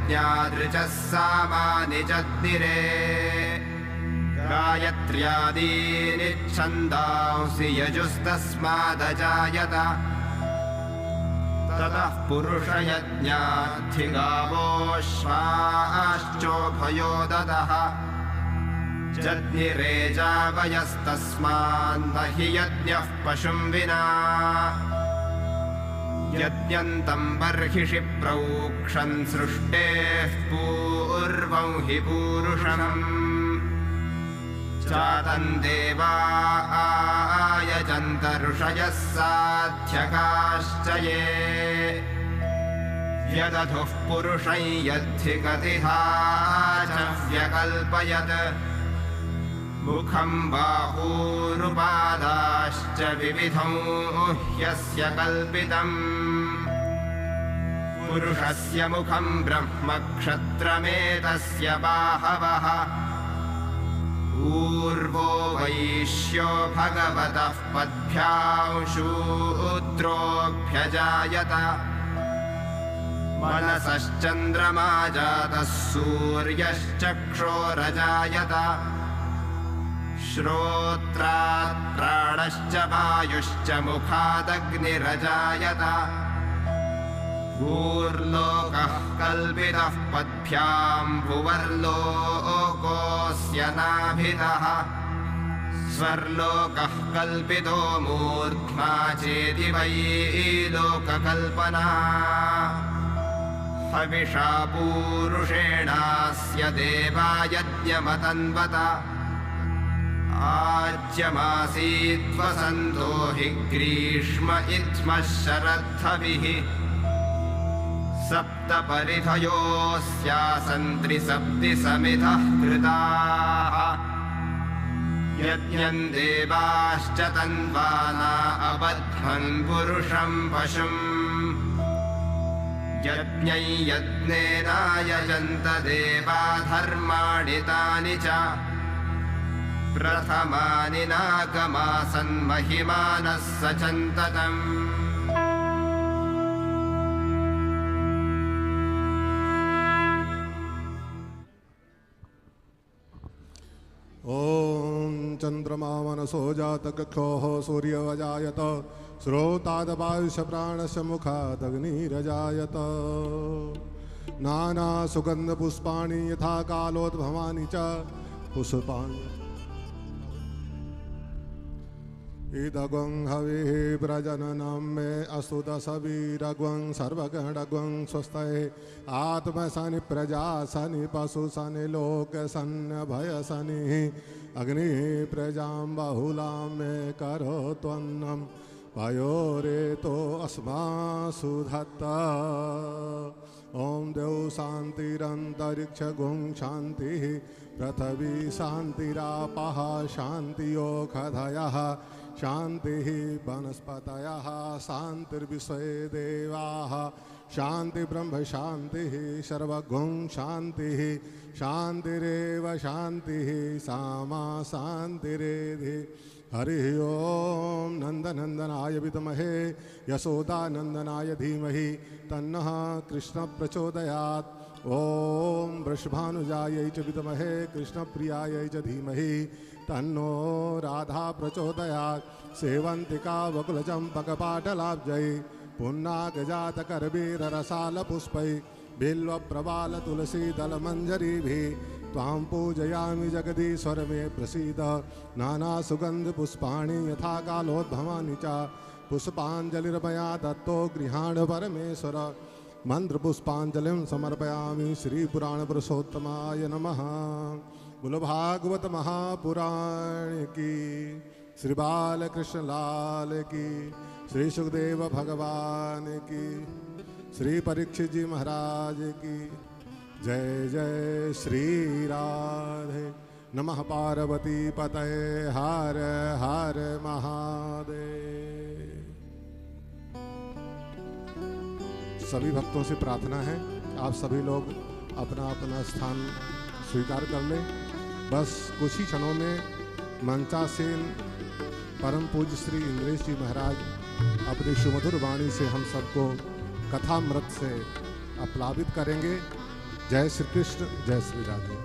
यज्ञादृचः सामानि जज्ञिरे गायत्र्यादीनि छन्दांसि यजुस्तस्मादजायत ततः पुरुषयज्ञाधिगावोऽश्वाश्चोभयो ददः जज्ञिरे जावयस्तस्मान्न हि यज्ञः पशुं विना यज्ञन्तं बर्हिषि प्रोक्षन् सृष्टेः पूर्वं हि पूरुषम् जातं देवा आयजन्त ऋषयः साध्यकाश्च ये व्यदधुः पुरुषं यद्धिकतिथा च व्यकल्पयत् मुखं बाहूरुपादाश्च विविधं ह्यस्य कल्पितम् पुरुषस्य मुखं ब्रह्मक्षत्रमेतस्य बाहवः ऊर्वो वैश्यो भगवतः पद्भ्यां शूद्रोऽभ्यजायत मनसश्चन्द्रमा जातः सूर्यश्चक्षोरजायत श्रोत्रात् प्राणश्च वायुश्च मुखादग्निरजायत भूर्लोकः कल्पितः पद्भ्यां भुवर्लोकोऽस्य नाभितः स्वर्लोकः कल्पितो मूर्ध्ना चेति वै लोककल्पना हविषा पूरुषेणास्य देवा यज्ञमतन्वत आज्यमासीद्वसन्तो हि ग्रीष्म इत्थमः शरद्धभिः सप्तपरिधयोऽस्यासन् त्रिसप्ति समिधः कृताः यज्ञं देवाश्च तन्वाना अबध्मन् पुरुषं पशुम् यज्ञं यज्ञेनायजन्त देवा धर्माणि तानि च प्रथमानि नागमासन् महिमानः सचन्ततम् ॐ चन्द्रमा मनसो जातकक्षोः सूर्यवजायत श्रोतादपायुष प्राणस्य मुखादग्निरजायत नानासुगन्धपुष्पाणि यथा कालोद्भवानि च पुष्पाणि इदगं हविः प्रजननं मे अस्तु दशवीरग्वं सर्वगणग्वं स्वस्तये आत्मसनि प्रजासनि पशुसनि लोकसन्नभयसनिः अग्निः प्रजां बहुलां मे करोत्वन्नं पयोरेतो अस्मासु धत्ता ॐ देव शान्तिरन्तरिक्षगुं शान्तिः पृथिवी शान्तिरापः शान्तियोखधयः शान्तिः वनस्पतयः शान्तिर्विश्वे देवाः शान्ति ब्रह्म शान्तिः सर्वगुं शान्तिः शान्तिरेव शान्तिः सामा शान्तिरेधि हरिः ओं नन्दनन्दनाय विद्महे यशोदानन्दनाय धीमहि तन्नः कृष्ण प्रचोदयात् ओं वृषभानुजायै च विद्महे कृष्णप्रियायै च धीमहि तन्नो राधा प्रचोदयात् सेवन्तिका वकुलचम्पकपाटलाब्जै पुन्नागजातकरवीररसालपुष्पै बिल्वप्रवालतुलसीदलमञ्जरीभिः त्वां पूजयामि जगदीश्वर मे प्रसीद नानासुगन्धपुष्पाणि यथा कालोद्भवानि च पुष्पाञ्जलिर्मया दत्तो गृहाण परमेश्वर मंत्रपुष्पांजलिं समर्पयामि श्रीपुराणपुरुषोत्तमाय नमः। बोलो भागवत महापुराण की, श्री बालकृष्ण लाल की, श्री सुखदेव भगवान की, श्री परीक्षित जी महाराज की जय जय श्री राधे। नमः पार्वती पतये हर हर महादेव। सभी भक्तों से प्रार्थना है आप सभी लोग अपना अपना स्थान स्वीकार कर लें। बस कुछ ही क्षणों में मंचासीन परम पूज्य श्री इंद्रेश जी महाराज अपनी सुमधुर वाणी से हम सबको कथामृत से आप्लावित करेंगे। जय श्री कृष्ण, जय श्री राधे।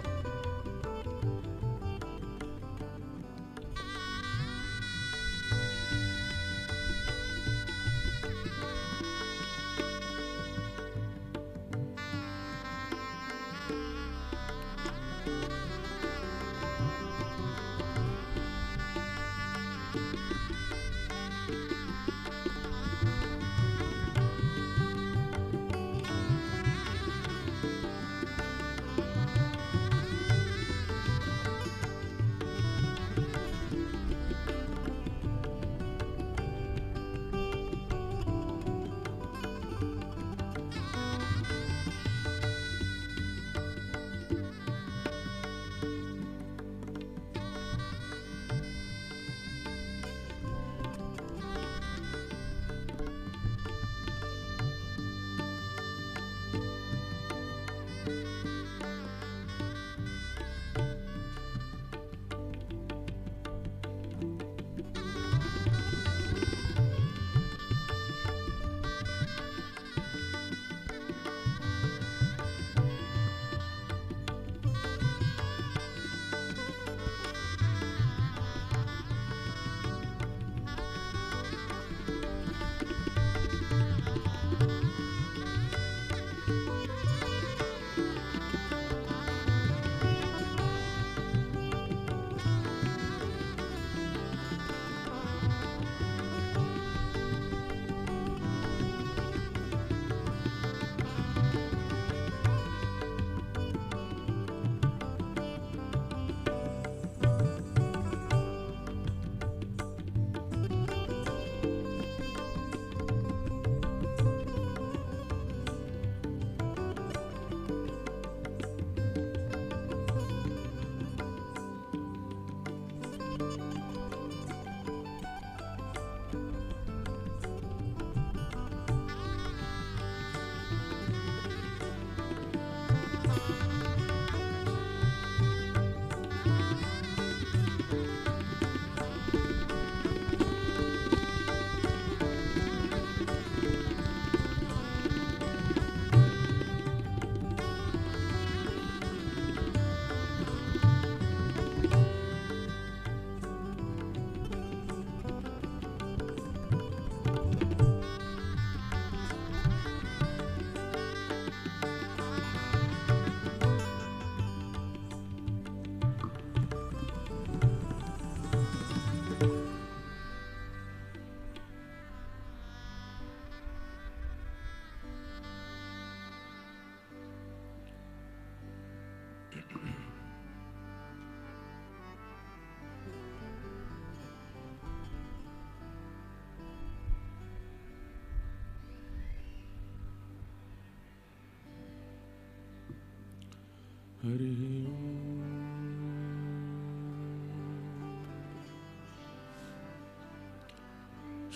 हरि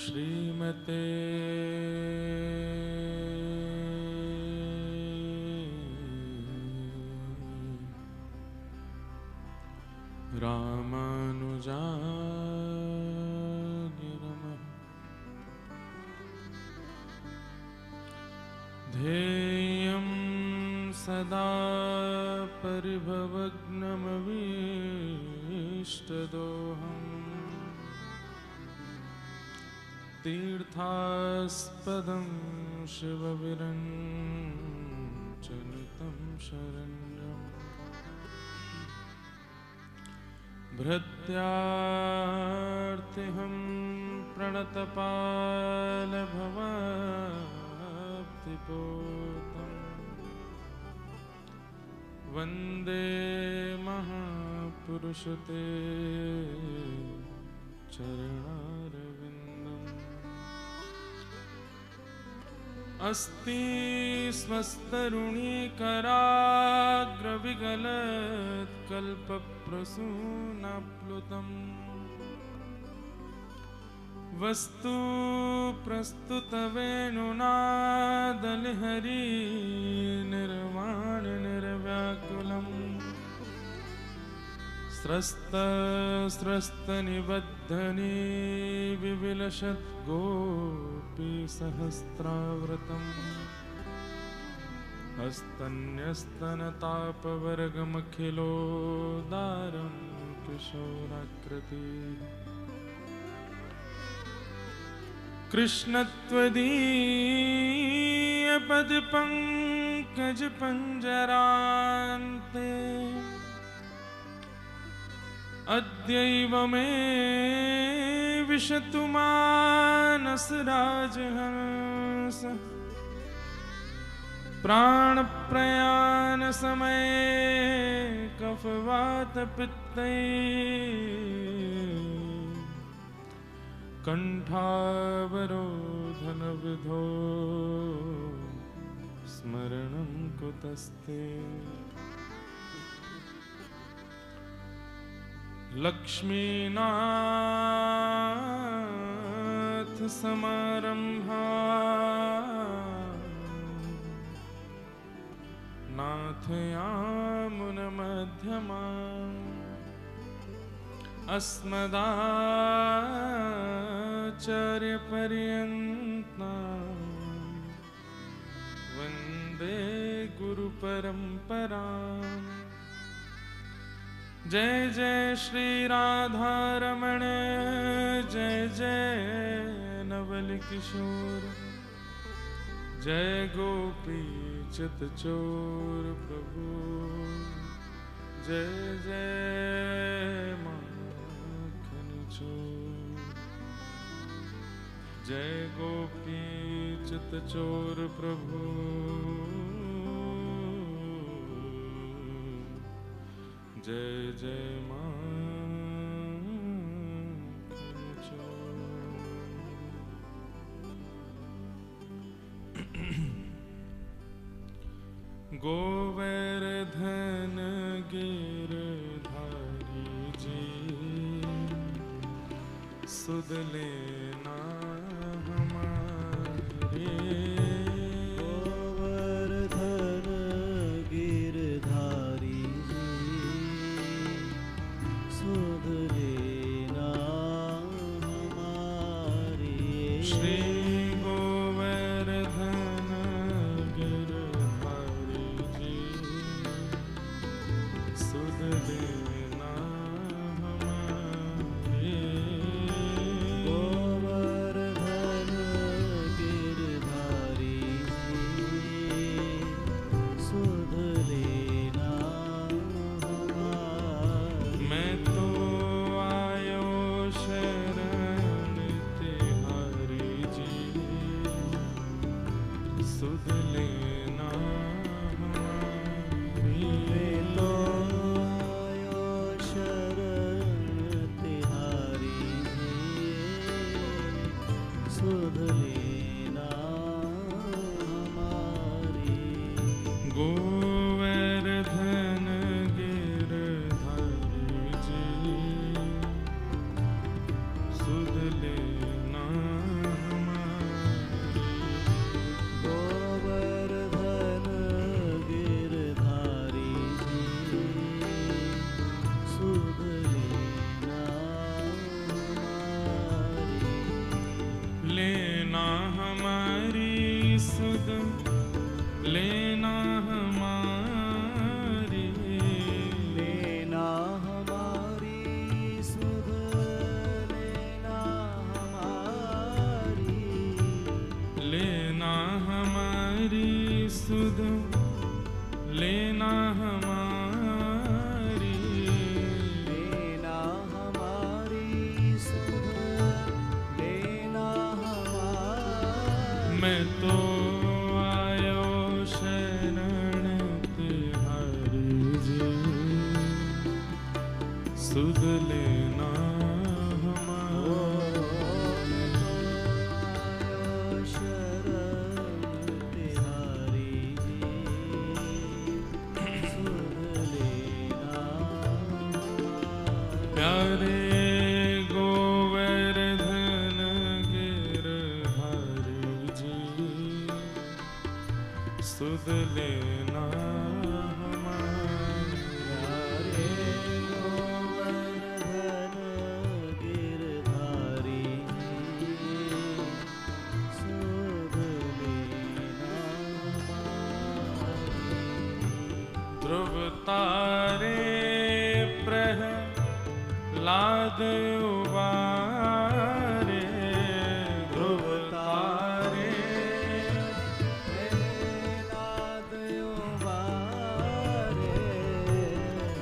श्रीमते रामानुजाय नमः। ध्येयं सदा परिभवग्नमभीष्टदोहम् तीर्थास्पदं शिवविरञ्चनुतं शरण्यम् भृत्यार्तिहं प्रणतपालभवाब्धिपोतम् वन्दे महापुरुषते चरणारविन्दम्। अस्ति स्वस्तरुणीकराग्रविगलत्कल्पप्रसूनाप्लुतम् वस्तु प्रस्तुतवेणुनादलहरी निर्वाण निर्व्याकुलम् स्रस्तनिबद्धनी विविलसत् गोपीसहस्रावृतम् हस्तन्यस्तनतापवर्गमखिलोदारं किशोराकृति कृष्णत्वदीयपदपङ्कजपञ्जरान्ते अद्यैव मे विशतु मानसराजहंस प्राणप्रयाण समये कफवातपित्तै कंठावरोधनविधो स्मरणं कुतस्ते लक्ष्मीनाथ समारंभा नाथयामुनमध्यमाम् अस्मदाचार्यपर्यन्तां वन्दे गुरुपरम्पराम्। जय जय श्री राधारमण, जय जय नवल किशोर, जय गोपी चितचोर प्रभु, जय जय माखन चोर, जय गोपी चितचोर प्रभु, जय जय माखन चोर। गोवर्धन गिरधारी जी सुध लेना हमारे। गोवर्धन गिरधारी जी सुध लेना हमारे। श्री गोवर्धन गिरधारी जी सुध लेना हमारे। गोवर्धन गिरधारी जी सुध लेना हमारे। मैं तो आयो शरण तिहारी जी सुध लेना हमारी। मैं तो आयो शरण तिहारी जी सुध लेना हमारी। गोवर्धन गिरधारी जी सुध लेना हमारी। गोवर्धन गिरधारी जी सुध लेना हमारी। लेना हमारी सुध लेना हमारी। लेना हमारी सुध लेना हमारी। लेना हमारी सुध लेना हमारी। लेना हमारी सुध लेना हमारी। मैं तो आयो शरण तिहारी जी सुध लेना हमारी। शरण तिहारी जी सुध लेना हमारी। प्यारे गोवर्धन गिरधारी जी सुध लेना हमारी। प्यारे गोवर्धन ध्रुव तारे प्रहलाद उबारे, ध्रुव तारे प्रहलाद उबारे,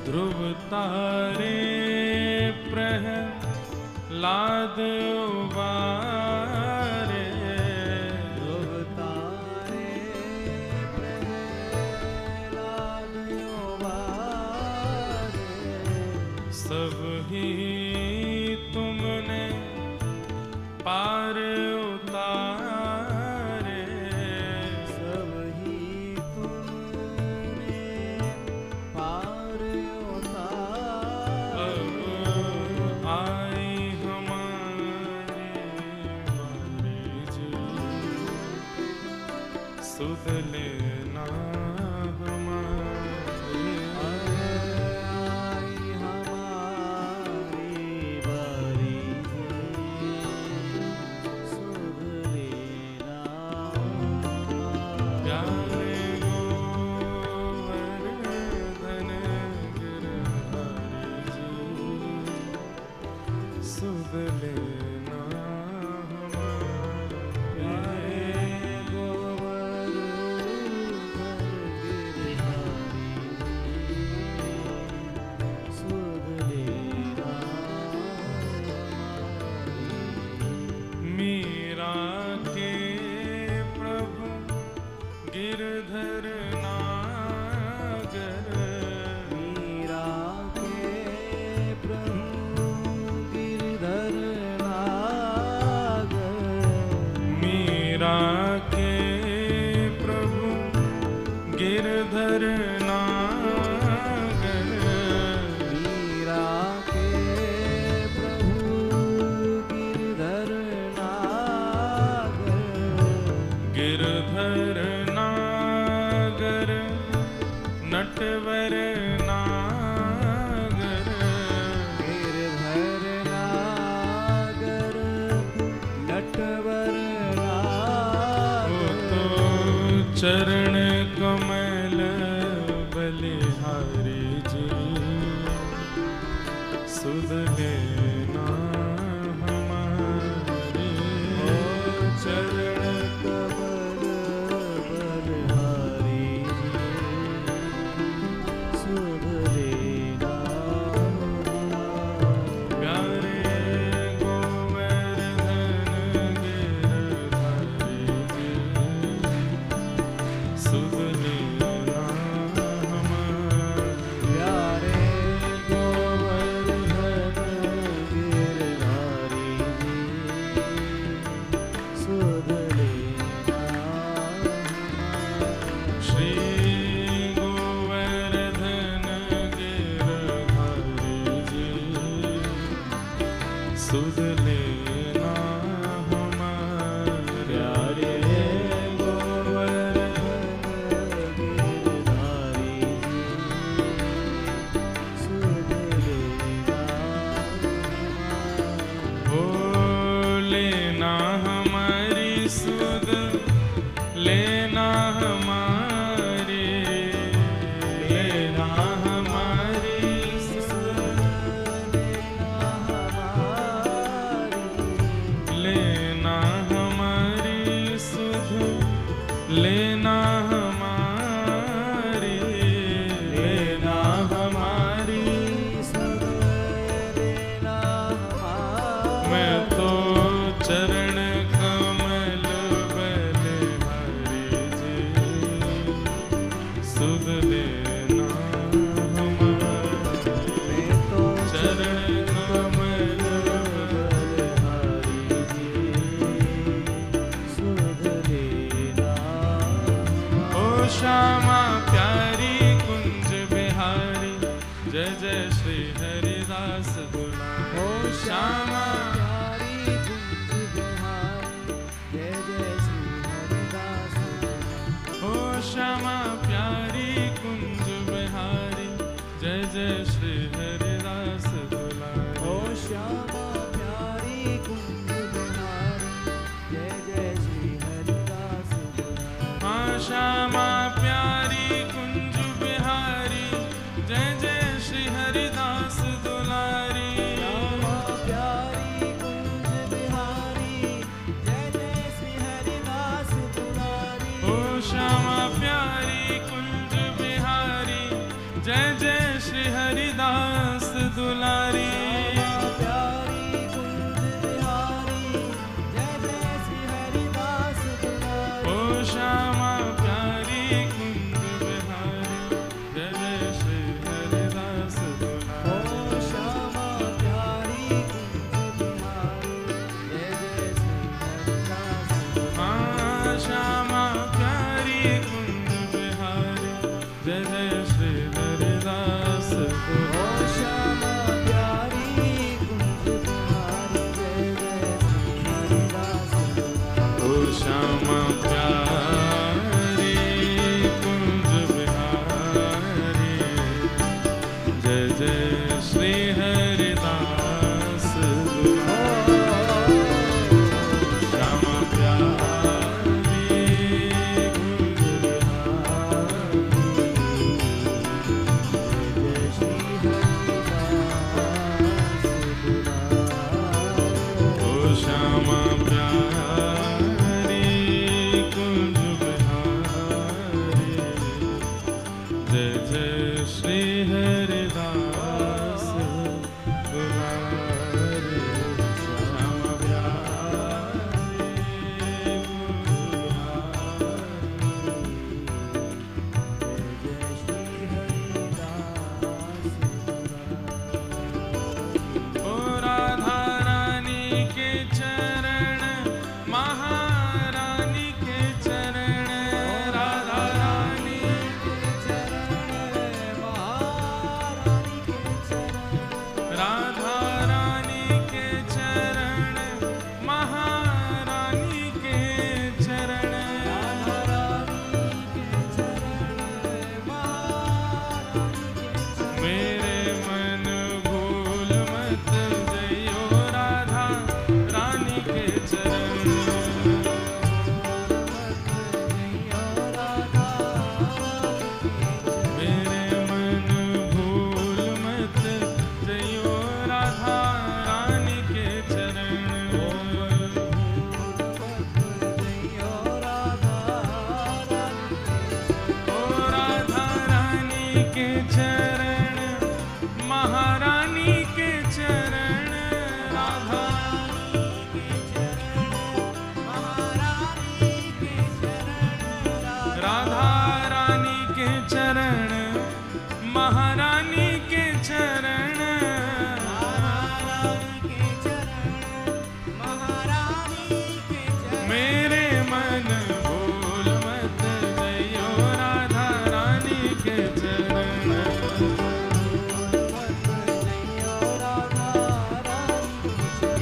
ध्रुव तारे प्रहलाद उबारे, ध्रुव तारे प्रहलाद उबारे, सब ही तुमने पार उतारे, सब ही तुमने पार उतारे, अब आई हमारी बारी जी, सुध लेना हमारी। आई हमारी बारी जी, सुध लेना प्यारे गोवर्धन गिरधारी जी, सुध लेना हमारी। प्यारे गोवर्धन गिरधारी जी, सुध लेना हमारी। मीरा के प्रभु गिरधर नागर, मीरा के प्रभु गिरधर नागर, मीरा के प्रभु गिरधर नागर, मीरा के प्रभु गिरधर नागर, गिरधर नागर नटवर नागर, गिरधर नागर नटवर वो तो नागर, चरण कमल बलिहारी जी, सुध लेना हमारी। ओ चरण कमल बलिहारी जी, सुध लेना हमारी। प्यारे गोवर्धन गिरधारी जी, सुध लेना हमारी। प्यारे गोवर्धन गिरधारी जी, सुध लेना हमारी। श्री गोवर्धन गिरधारी जी, सुध लेना हमारे। प्यारे गोवर्धन गिरधारी जी, सुध लेना हमारी। ओ लेना हमारी सुध, लेना हमारी, लेना हमारी सुध, लेना हमारी सुध, लेना हमारी, लेना हमारी। मैं तो चरण कमल बलिहारी जी, सुध लेना हमारी। चरण कमल ओ श्यामा प्यारी कुंज बिहारी, जय जय श्री हरिदास दुलारी। ओ श्यामा ओ श्यामा प्यारी कुंज बिहारी, जय जय श्री हरिदास दुलारी। ओ श्यामा प्यारी कुंज बिहारी, जय जय श्री हरिदास दुलारी। हाँ श्यामा प्यारी कुंज बिहारी, श्री हरिदास ओ श्यामा प्यारी कुंज बिहारी जय जय श्री हरिदास दुलारी। ओ श्यामा प्यारी कुंज बिहारी जय जय श्री हरिदास दुलारी। श्यामा प्यारी कुंज बिहारी ओ श्यामा प्यारी कुंज बिहारी जय जय श्री हरिदास दुलारी। श्यामा प्यारी ओ राधा रानी के चरण महारानी के चरण राधा रानी राधा रानी के चरण महारानी के चरण मेरे मन भूल मत जइयो राधा रानी के चरण मेरे मन भूल मत जइयो राधा रानी के चरण ओ राधा रानी के चरण महारानी के चरण राधा राधा रानी के चरण महारानी के चरण मेरे मन भूल मत जइयो राधा रानी के चरण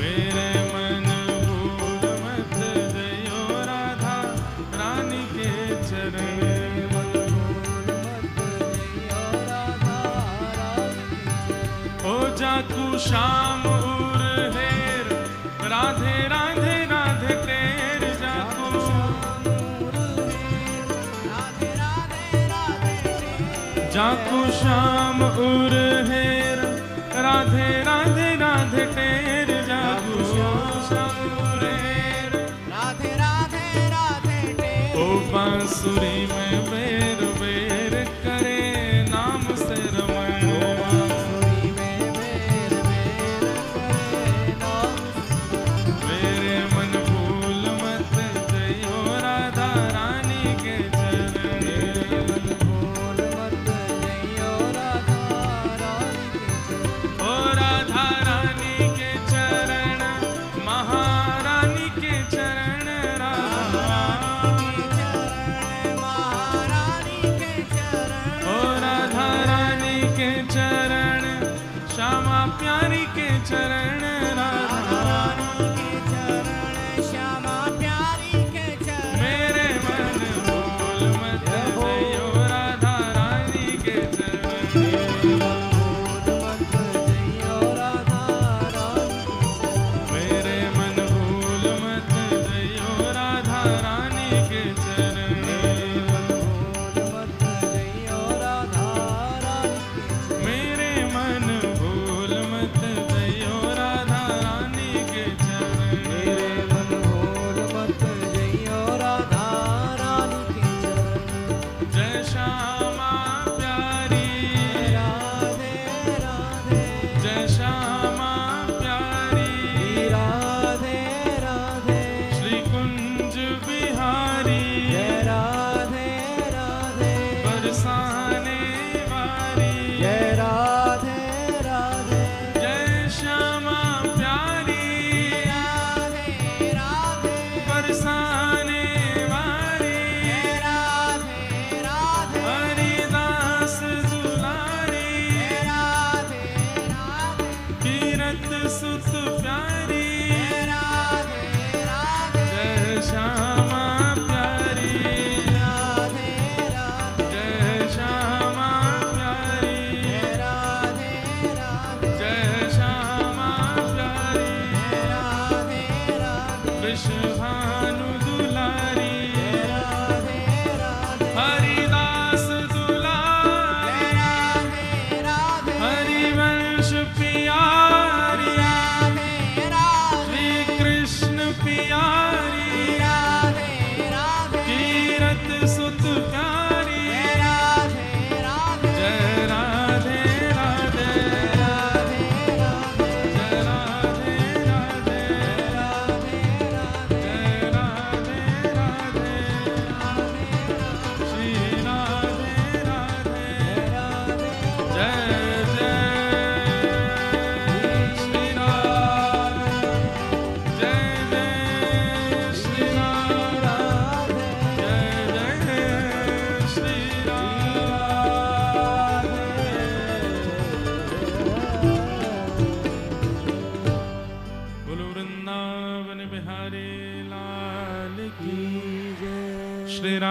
मेरे मन भूल मत जइयो राधा रानी के चरण ओ जाकू श्याम उर हेर राधे राधे राधे टेर जाकू जाकू श्याम उर हेर राधे राधे राधे टेर जाकू श्याम उर हेर ओ बांसुरी में बेर बेर करे नाम से रमण मेरे मन भूल मत जइयो राधा रानी के चरण ओ राधा रानी के चरण महारानी के चरण राधा ओ राधा रानी के चरण श्यामा प्यारी के चरण राधा मेरे मन भूल मत जइयो राधा रानी के चरण मेरे मन भूल मत जइयो राधा रानी के चरण मेरे मन भूल मत जइयो राधा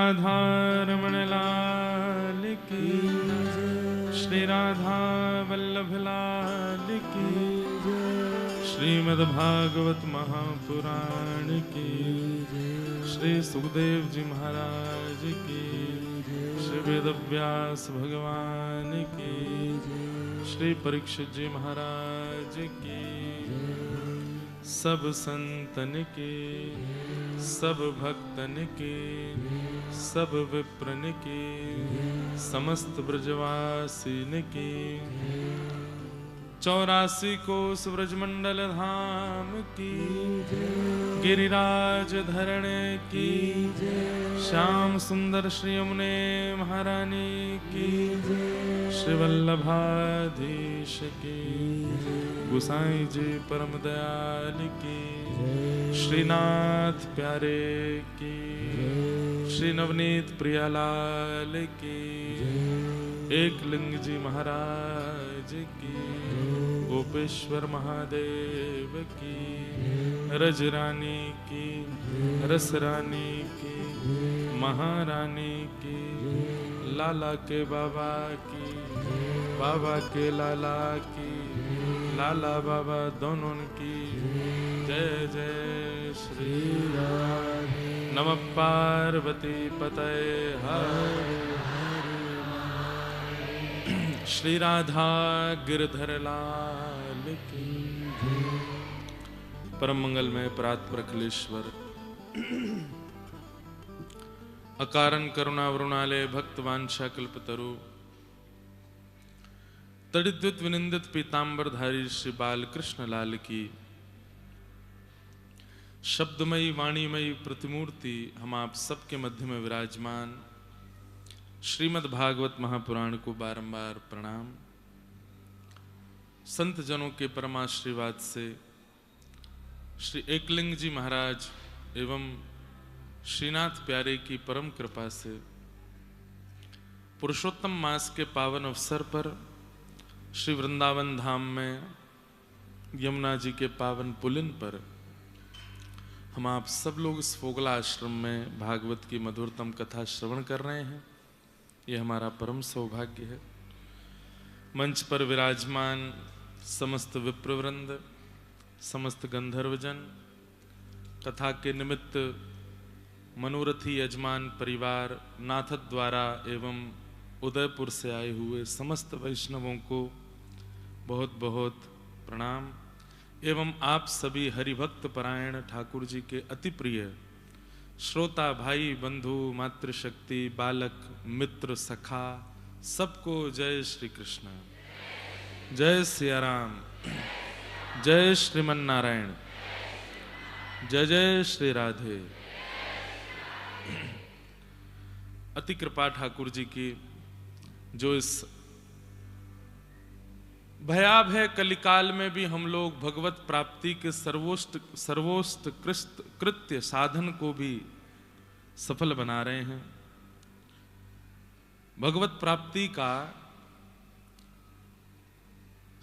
राधा रमण लाल की, श्री राधा वल्लभ लाल की, श्रीमद् भागवत महापुराण की, श्री सुखदेव जी महाराज की, श्री वेदव्यास भगवान की, श्री परीक्षित जी महाराज की, सब संतन के, सब भक्तन के, सब विप्रन के, समस्त ब्रजवासीन के, 84 कोस ब्रजमंडल धाम की, गिरिराज धरण की, श्याम सुंदर श्री यमुने महारानी की, श्री वल्लभाधीश की, गुसाई जी परम दयाल की, श्रीनाथ प्यारे की, श्री नवनीत प्रियालाल की, एकलिंग जी महाराज की, गोपेश्वर महादेव की, रजरानी की, रसरानी की, महारानी की, लाला के बाबा की, बाबा के लाला की, लाला बाबा दोनों की, जय जय श्री राधे। नमः पार्वती पतये हर श्री राधा गिरधर लाल की। परम मंगल में परात्पर अखिलेश्वर अकारण करुणा वरुणालय भक्त वांछा कल्पतरु तड़िद्युत विनिंदित पीतांबरधारी श्री बालकृष्ण लाल की शब्दमयी वाणीमयी प्रतिमूर्ति हम आप सबके मध्य में विराजमान श्रीमद् भागवत महापुराण को बारंबार प्रणाम। संत जनों के परमाशीर्वाद से श्री एकलिंग जी महाराज एवं श्रीनाथ प्यारे की परम कृपा से पुरुषोत्तम मास के पावन अवसर पर श्री वृंदावन धाम में यमुना जी के पावन पुलिन पर हम आप सब लोग इस फोगला आश्रम में भागवत की मधुरतम कथा श्रवण कर रहे हैं। ये हमारा परम सौभाग्य है। मंच पर विराजमान समस्त विप्रवृंद, समस्त गंधर्वजन, कथा के निमित्त मनोरथी यजमान परिवार, नाथ द्वारा एवं उदयपुर से आए हुए समस्त वैष्णवों को बहुत बहुत प्रणाम एवं आप सभी हरिभक्त परायण ठाकुर जी के अति प्रिय श्रोता भाई बंधु मातृशक्ति बालक मित्र सखा सबको जय श्री कृष्ण, जय सिया राम, जय श्रीमन नारायण, जय जय श्री राधे। अति कृपा ठाकुर जी की जो इस भयाभय कलिकाल में भी हम लोग भगवत प्राप्ति के सर्वोत्कृष्ट कृत्य साधन को भी सफल बना रहे हैं। भगवत प्राप्ति का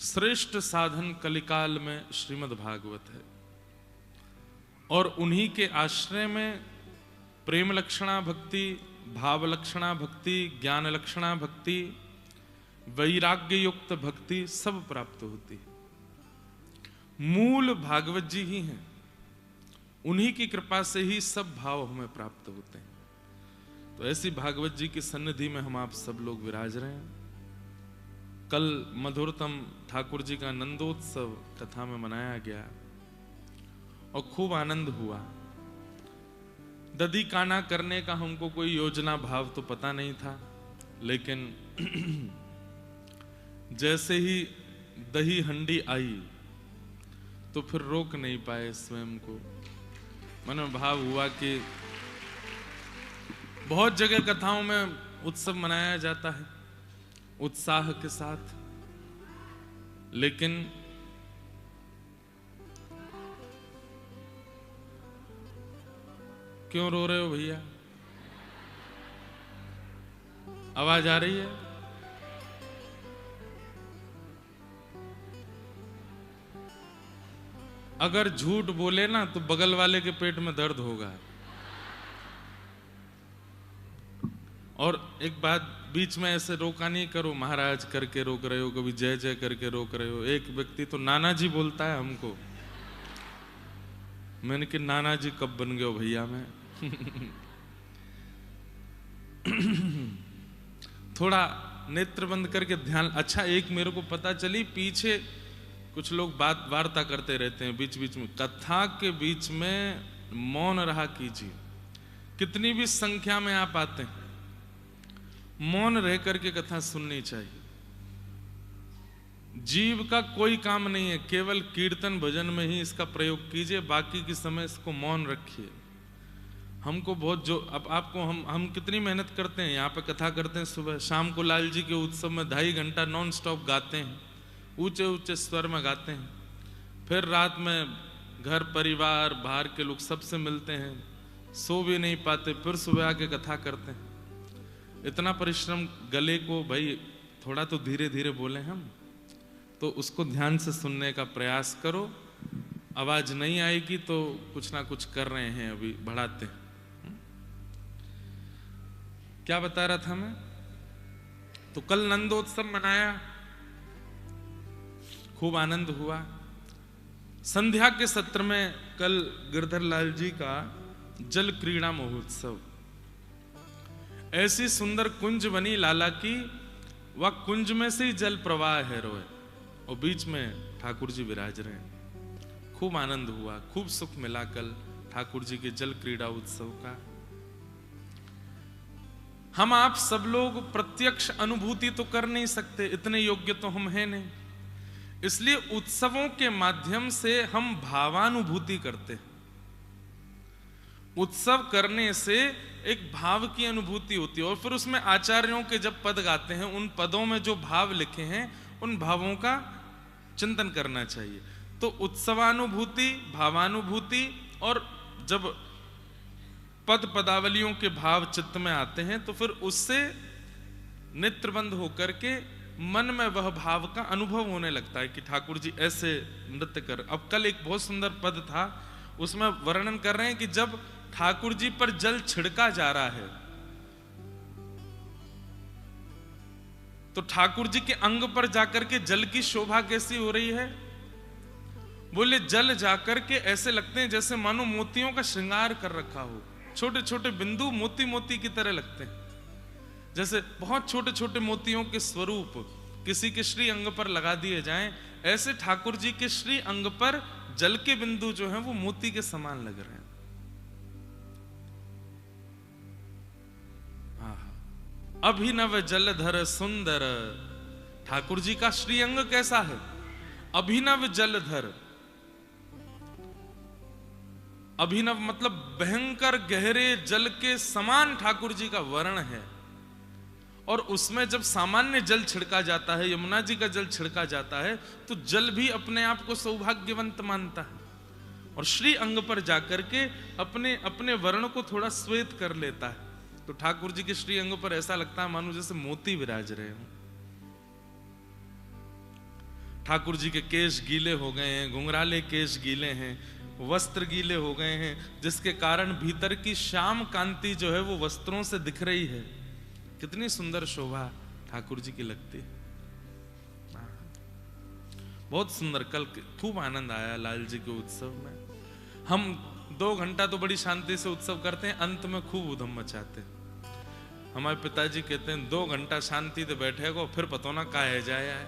श्रेष्ठ साधन कलिकाल में श्रीमद् भागवत है और उन्हीं के आश्रय में प्रेम लक्षणा भक्ति, भाव लक्षणा भक्ति, ज्ञान लक्षणा भक्ति, वैराग्य युक्त भक्ति सब प्राप्त होती है। मूल भागवत जी ही हैं, उन्हीं की कृपा से ही सब भाव हमें प्राप्त होते हैं। तो ऐसी भागवत जी की सन्निधि में हम आप सब लोग विराज रहे हैं। कल मधुरतम ठाकुर जी का नंदोत्सव कथा में मनाया गया और खूब आनंद हुआ। दधी काना करने का हमको कोई योजना भाव तो पता नहीं था, लेकिन जैसे ही दही हंडी आई तो फिर रोक नहीं पाए स्वयं को। मन में भाव हुआ कि बहुत जगह कथाओं में उत्सव मनाया जाता है उत्साह के साथ, लेकिन क्यों रो रहे हो भैया? आवाज आ रही है? अगर झूठ बोले ना तो बगल वाले के पेट में दर्द होगा। और एक बात बीच में ऐसे रोका नहीं करो, महाराज करके रोक रहे हो, कभी जय जय करके रोक रहे हो। एक व्यक्ति तो नाना जी बोलता है हमको, मैंने कि नाना जी कब बन गए भैया मैं। थोड़ा नेत्र बंद करके ध्यान। अच्छा, एक मेरे को पता चली, पीछे कुछ लोग बात वार्ता करते रहते हैं बीच बीच में, कथा के बीच में मौन रहा कीजिए। कितनी भी संख्या में आप आते हैं, मौन रह करके कथा सुननी चाहिए। जीव का कोई काम नहीं है, केवल कीर्तन भजन में ही इसका प्रयोग कीजिए, बाकी के समय इसको मौन रखिए। हमको बहुत जो अब आपको हम कितनी मेहनत करते हैं, यहाँ पे कथा करते हैं, सुबह शाम को लाल जी के उत्सव में 2.5 घंटा नॉन स्टॉप गाते हैं, ऊंचे ऊंचे स्वर में गाते हैं, फिर रात में घर परिवार बाहर के लोग सबसे मिलते हैं, सो भी नहीं पाते, फिर सुबह आके कथा करते हैं। इतना परिश्रम गले को, भाई थोड़ा तो धीरे धीरे बोले हम, तो उसको ध्यान से सुनने का प्रयास करो। आवाज नहीं आएगी तो कुछ ना कुछ कर रहे हैं, अभी बढ़ाते हैं। क्या बता रहा था मैं? तो कल नंदोत्सव मनाया, खूब आनंद हुआ। संध्या के सत्र में कल गिरधर लाल जी का जल क्रीड़ा महोत्सव, ऐसी सुंदर कुंज बनी लाला की, वह कुंज में से ही जल प्रवाह है रोए, और बीच में ठाकुर जी विराज रहे हैं। खूब आनंद हुआ, खूब सुख मिला कल ठाकुर जी के जल क्रीड़ा उत्सव का। हम आप सब लोग प्रत्यक्ष अनुभूति तो कर नहीं सकते, इतने योग्य तो हम हैं नहीं, इसलिए उत्सवों के माध्यम से हम भावानुभूति करते हैं। उत्सव करने से एक भाव की अनुभूति होती है, और फिर उसमें आचार्यों के जब पद गाते हैं, उन पदों में जो भाव लिखे हैं, उन भावों का चिंतन करना चाहिए। तो उत्सवानुभूति, भावानुभूति, और जब पद पदावलियों के भाव चित्त में आते हैं, तो फिर उससे नेत्रबंद होकर के मन में वह भाव का अनुभव होने लगता है कि ठाकुर जी ऐसे नृत्य कर। अब कल एक बहुत सुंदर पद था, उसमें वर्णन कर रहे हैं कि जब ठाकुर जी पर जल छिड़का जा रहा है, तो ठाकुर जी के अंग पर जाकर के जल की शोभा कैसी हो रही है। बोले जल जाकर के ऐसे लगते हैं जैसे मानो मोतियों का श्रृंगार कर रखा हो, छोटे छोटे बिंदु मोती मोती की तरह लगते हैं, जैसे बहुत छोटे छोटे मोतियों के स्वरूप किसी के श्री अंग पर लगा दिए जाएं, ऐसे ठाकुर जी के श्री अंग पर जल के बिंदु जो हैं वो मोती के समान लग रहे हैं। अभिनव जलधर सुंदर, ठाकुर जी का श्री अंग कैसा है? अभिनव जलधर। अभिनव मतलब भयंकर गहरे जल के समान ठाकुर जी का वर्ण है, और उसमें जब सामान्य जल छिड़का जाता है, यमुना जी का जल छिड़का जाता है, तो जल भी अपने आप को सौभाग्यवंत मानता है, और श्री अंग पर जाकर के अपने अपने वर्ण को थोड़ा श्वेत कर लेता है। तो ठाकुर जी के श्री अंग पर ऐसा लगता है मानो जैसे मोती विराज रहे हों। ठाकुर जी के केश गीले हो गए हैं, घुंघराले केश गीले हैं, वस्त्र गीले हो गए हैं, जिसके कारण भीतर की श्याम कांति जो है वो वस्त्रों से दिख रही है। कितनी सुंदर शोभा ठाकुर जी की लगती। बहुत सुंदर, कल खूब आनंद आया लाल जी के उत्सव में। हम 2 घंटा तो बड़ी शांति से उत्सव करते हैं, अंत में खूब उधम मचाते हैं। हमारे पिताजी कहते हैं 2 घंटा शांति से बैठेगा, फिर पता ना का है जाए आए।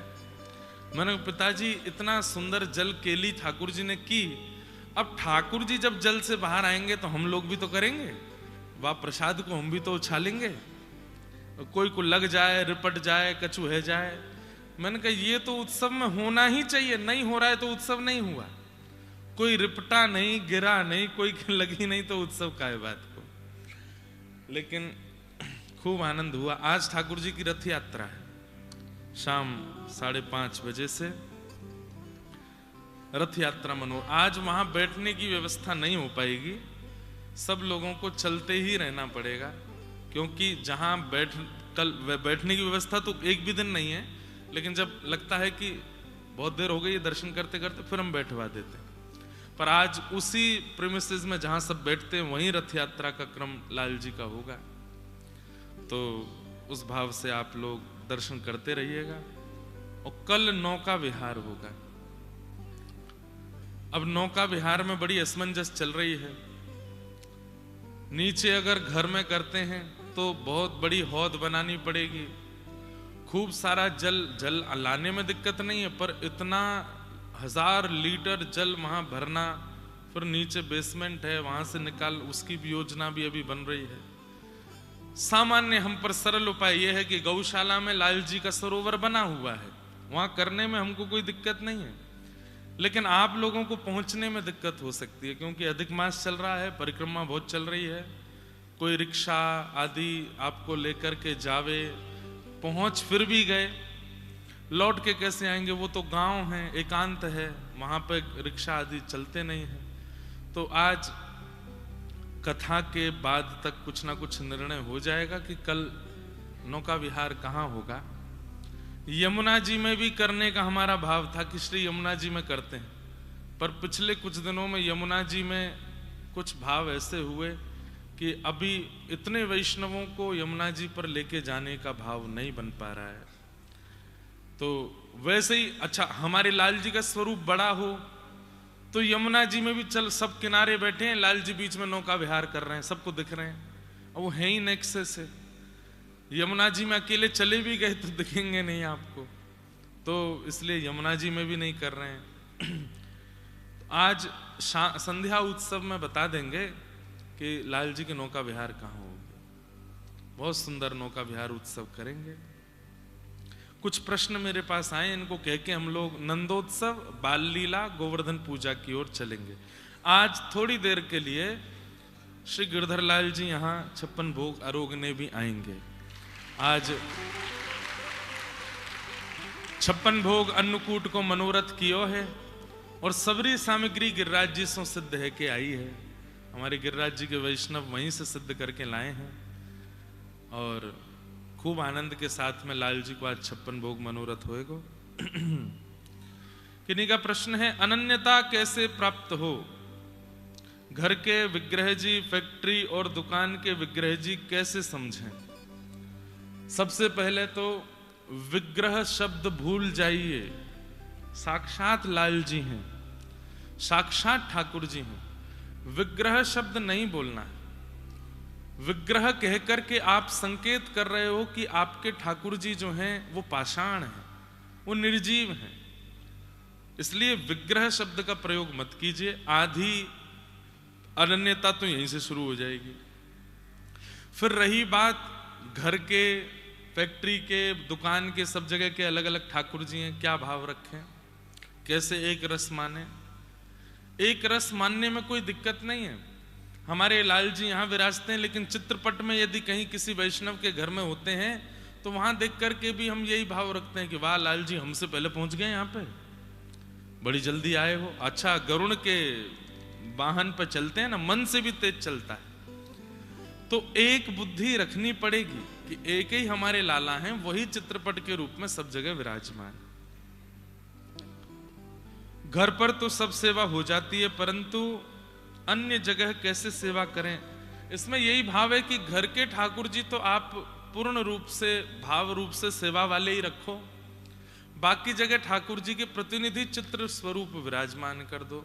मैंने पिताजी इतना सुंदर जल केली ठाकुर जी ने की, अब ठाकुर जी जब जल से बाहर आएंगे तो हम लोग भी तो करेंगे, वह प्रसाद को हम भी तो उछालेंगे, कोई को लग जाए, रिपट जाए, कछुहे जाए। मैंने कहा ये तो उत्सव में होना ही चाहिए, नहीं हो रहा है तो उत्सव नहीं हुआ। कोई रिपटा नहीं, गिरा नहीं, कोई लगी नहीं, तो उत्सव का है बात को। लेकिन खूब आनंद हुआ। आज ठाकुर जी की रथ यात्रा है, शाम 5:30 बजे से रथ यात्रा मनो। आज वहां बैठने की व्यवस्था नहीं हो पाएगी, सब लोगों को चलते ही रहना पड़ेगा, क्योंकि जहां बैठने की व्यवस्था तो एक भी दिन नहीं है, लेकिन जब लगता है कि बहुत देर हो गई है दर्शन करते करते, फिर हम बैठवा देते हैं। पर आज उसी प्रीमिसेस में जहां सब बैठते हैं वहीं रथ यात्रा का क्रम लाल जी का होगा। तो उस भाव से आप लोग दर्शन करते रहिएगा। और कल नौका विहार होगा। अब नौका विहार में बड़ी असमंजस चल रही है। नीचे अगर घर में करते हैं तो बहुत बड़ी हौद बनानी पड़ेगी, खूब सारा जल लाने में दिक्कत नहीं है, पर इतना 1000 लीटर जल वहां भरना, फिर नीचे बेसमेंट है वहां से निकाल, उसकी भी योजना भी अभी बन रही है। सामान्य हम पर सरल उपाय यह है कि गौशाला में लाल जी का सरोवर बना हुआ है, वहां करने में हमको कोई दिक्कत नहीं है। लेकिन आप लोगों को पहुंचने में दिक्कत हो सकती है, क्योंकि अधिक मास चल रहा है, परिक्रमा बहुत चल रही है। कोई रिक्शा आदि आपको लेकर के जावे, पहुंच फिर भी गए, लौट के कैसे आएंगे? वो तो गांव है, एकांत है, वहां पे रिक्शा आदि चलते नहीं है। तो आज कथा के बाद तक कुछ ना कुछ निर्णय हो जाएगा कि कल नौका विहार कहाँ होगा। यमुना जी में भी करने का हमारा भाव था कि श्री यमुना जी में करते हैं, पर पिछले कुछ दिनों में यमुना जी में कुछ भाव ऐसे हुए कि अभी इतने वैष्णवों को यमुना जी पर लेके जाने का भाव नहीं बन पा रहा है। तो वैसे ही अच्छा, हमारे लाल जी का स्वरूप बड़ा हो तो यमुना जी में भी चल, सब किनारे बैठे हैं, लाल जी बीच में नौका विहार कर रहे हैं, सबको दिख रहे हैं, और वो है ही नेक्से से। यमुना जी में अकेले चले भी गए तो दिखेंगे नहीं आपको, तो इसलिए यमुना जी में भी नहीं कर रहे हैं। आज संध्या उत्सव में बता देंगे कि लाल जी के नौका विहार कहाँ होगा। बहुत सुंदर नौका विहार उत्सव करेंगे। कुछ प्रश्न मेरे पास आए, इनको कह के हम लोग नंदोत्सव, बाल लीला, गोवर्धन पूजा की ओर चलेंगे। आज थोड़ी देर के लिए श्री गिरधर लाल जी यहाँ 56 भोग आरोगने भी आएंगे। आज 56 भोग अन्नकूट को मनोरथ कियो है, और सबरी सामग्री गिरिराज जी से सिद्ध है कि आई है। हमारे गिरिराज जी के वैष्णव वहीं से सिद्ध करके लाए हैं, और खूब आनंद के साथ में लाल जी को आज 56 भोग मनोरथ होएगा। किन्हीं का प्रश्न है, अनन्यता कैसे प्राप्त हो? घर के विग्रह जी, फैक्ट्री और दुकान के विग्रह जी कैसे समझें? सबसे पहले तो विग्रह शब्द भूल जाइए। साक्षात लाल जी हैं, साक्षात ठाकुर जी हैं। विग्रह शब्द नहीं बोलना है। विग्रह कहकर के आप संकेत कर रहे हो कि आपके ठाकुर जी जो हैं वो पाषाण हैं, वो निर्जीव हैं। इसलिए विग्रह शब्द का प्रयोग मत कीजिए। आधी अनन्यता तो यहीं से शुरू हो जाएगी। फिर रही बात घर के, फैक्ट्री के, दुकान के, सब जगह के अलग अलग ठाकुर जी हैं, क्या भाव रखें, कैसे एक रस माने? एक रस मानने में कोई दिक्कत नहीं है। हमारे लाल जी यहाँ विराजते हैं, लेकिन चित्रपट में यदि कहीं किसी वैष्णव के घर में होते हैं तो वहां देख करके भी हम यही भाव रखते हैं कि वाह लाल जी हमसे पहले पहुंच गए, यहाँ पे बड़ी जल्दी आए हो। अच्छा, गरुड़ के वाहन पर चलते हैं ना, मन से भी तेज चलता है। तो एक बुद्धि रखनी पड़ेगी कि एक ही हमारे लाला हैं, वही चित्रपट के रूप में सब जगह विराजमान। घर पर तो सब सेवा हो जाती है, परंतु अन्य जगह कैसे सेवा करें? इसमें यही भाव है कि घर के ठाकुर जी तो आप पूर्ण रूप से, भाव रूप से सेवा वाले ही रखो, बाकी जगह ठाकुर जी के प्रतिनिधि चित्र स्वरूप विराजमान कर दो,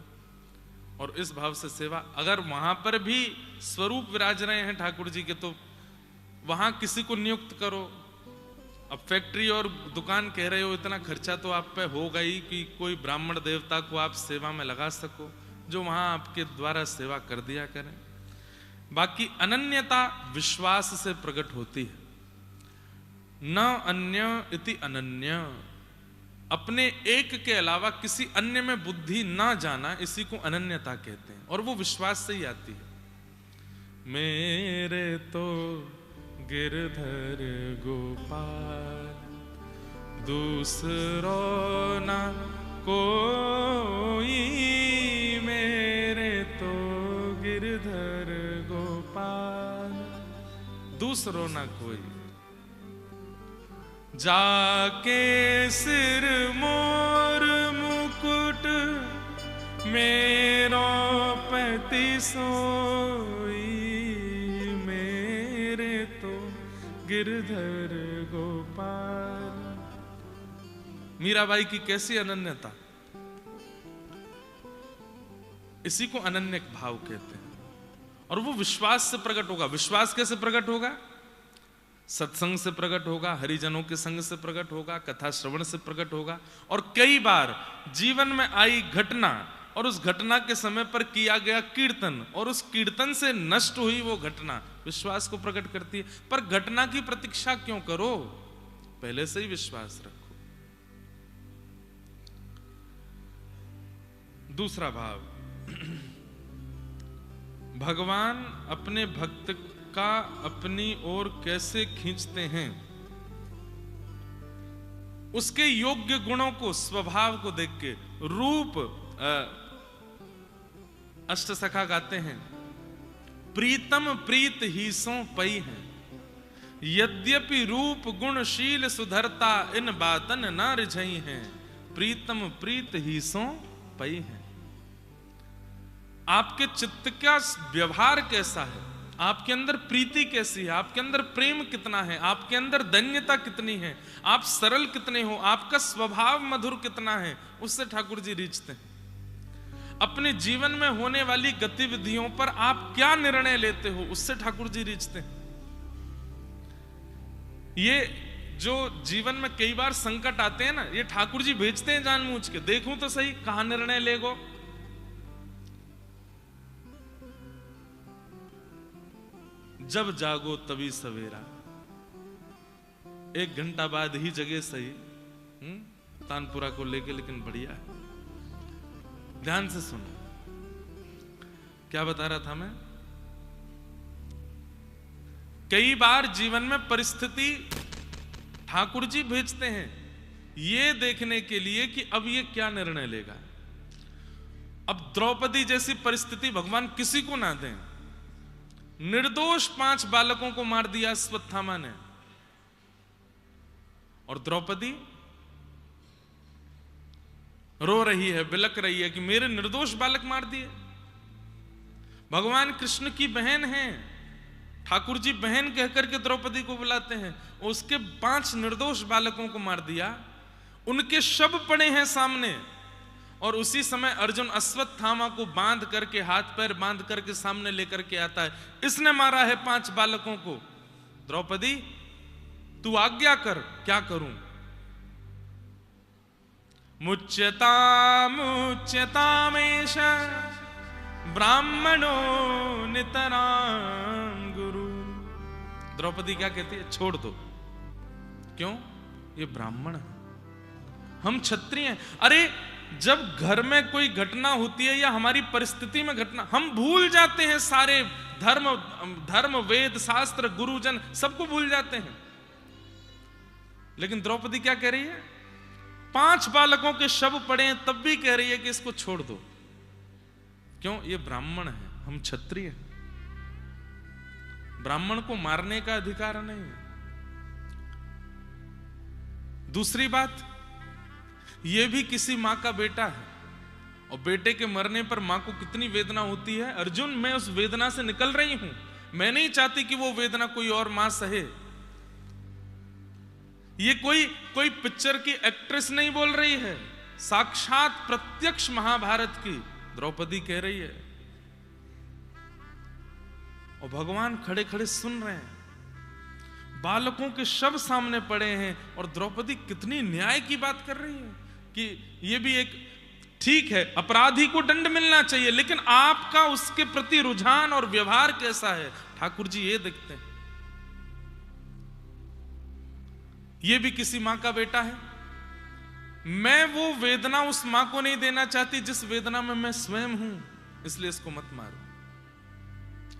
और इस भाव से सेवा। अगर वहां पर भी स्वरूप विराज रहे हैं ठाकुर जी के, तो वहां किसी को नियुक्त करो। अब फैक्ट्री और दुकान कह रहे हो, इतना खर्चा तो आप पे होगा ही कि कोई ब्राह्मण देवता को आप सेवा में लगा सको, जो वहां आपके द्वारा सेवा कर दिया करें। बाकी अनन्यता विश्वास से प्रकट होती है। न अन्य इति अनन्य, अपने एक के अलावा किसी अन्य में बुद्धि न जाना, इसी को अनन्यता कहते हैं, और वो विश्वास से ही आती है। मेरे तो गिरधर गोपाल, दूसरो ना कोई, मेरे तो गिरधर गोपाल, दूसरो ना कोई। जाके सिर मोर मुकुट, मेरो पति सोई, मेरे तो गिरधर गोपाल। मीराबाई की कैसी अनन्यता, इसी को अनन्य भाव कहते हैं। और वो विश्वास से प्रकट होगा। विश्वास कैसे प्रकट होगा? सत्संग से प्रकट होगा, हरिजनों के संग से प्रकट होगा, कथा श्रवण से प्रकट होगा। और कई बार जीवन में आई घटना और उस घटना के समय पर किया गया कीर्तन और उस कीर्तन से नष्ट हुई वो घटना विश्वास को प्रकट करती है। पर घटना की प्रतीक्षा क्यों करो, पहले से ही विश्वास रखो। दूसरा भाव, भगवान अपने भक्त का अपनी ओर कैसे खींचते हैं, उसके योग्य गुणों को, स्वभाव को देख के। रूप अष्टसखा गाते हैं, प्रीतम प्रीत ही सो पई है, यद्यपि रूप गुणशील सुधरता, इन बातन न रिझई है, प्रीतम प्रीत ही सो पई है। आपके चित्त का व्यवहार कैसा है, आपके अंदर प्रीति कैसी है, आपके अंदर प्रेम कितना है, आपके अंदर धन्यता कितनी है, आप सरल कितने हो, आपका स्वभाव मधुर कितना है, उससे ठाकुर जी रीझते हैं। अपने जीवन में होने वाली गतिविधियों पर आप क्या निर्णय लेते हो, उससे ठाकुर जी रीझते हैं। ये जो जीवन में कई बार संकट आते हैं ना, ये ठाकुर जी भेजते हैं जानबूझ के, देखूं तो सही कहां निर्णय लेगो। जब जागो तभी सवेरा, 1 घंटा बाद ही जगे सही। तानपुरा को लेके, लेकिन बढ़िया है, ध्यान से सुनो। क्या बता रहा था मैं? कई बार जीवन में परिस्थिति ठाकुर जी भेजते हैं ये देखने के लिए कि अब ये क्या निर्णय लेगा। अब द्रौपदी जैसी परिस्थिति भगवान किसी को ना दें। निर्दोष 5 बालकों को मार दिया अश्वत्थामा ने, और द्रौपदी रो रही है, बिलक रही है कि मेरे निर्दोष बालक मार दिए। भगवान कृष्ण की बहन है, ठाकुर जी बहन कहकर के द्रौपदी को बुलाते हैं, उसके 5 निर्दोष बालकों को मार दिया। उनके शव पड़े हैं सामने, और उसी समय अर्जुन अश्वत्थामा को बांध करके, हाथ पैर बांध करके सामने लेकर के आता है, इसने मारा है 5 बालकों को। द्रौपदी तू आज्ञा कर, क्या करूं? मुच्यता मुच्यतामेष ब्राह्मणो नितराम गुरु। द्रौपदी क्या कहती है? छोड़ दो। क्यों? ये ब्राह्मण है, हम क्षत्रिय हैं। अरे जब घर में कोई घटना होती है या हमारी परिस्थिति में घटना, हम भूल जाते हैं सारे धर्म वेद शास्त्र गुरुजन सबको भूल जाते हैं। लेकिन द्रौपदी क्या कह रही है? 5 बालकों के शव पड़े हैं, तब भी कह रही है कि इसको छोड़ दो। क्यों? ये ब्राह्मण है, हम क्षत्रिय हैं, ब्राह्मण को मारने का अधिकार नहीं है। दूसरी बात, ये भी किसी मां का बेटा है, और बेटे के मरने पर मां को कितनी वेदना होती है। अर्जुन, मैं उस वेदना से निकल रही हूं, मैं नहीं चाहती कि वो वेदना कोई और मां सहे। ये कोई पिक्चर की एक्ट्रेस नहीं बोल रही है, साक्षात प्रत्यक्ष महाभारत की द्रौपदी कह रही है, और भगवान खड़े खड़े सुन रहे हैं। बालकों के शव सामने पड़े हैं, और द्रौपदी कितनी न्याय की बात कर रही है कि ये भी एक ठीक है, अपराधी को दंड मिलना चाहिए, लेकिन आपका उसके प्रति रुझान और व्यवहार कैसा है, ठाकुर जी ये देखते हैं। ये भी किसी मां का बेटा है। मैं वो वेदना उस मां को नहीं देना चाहती जिस वेदना में मैं स्वयं हूं, इसलिए इसको मत मारो।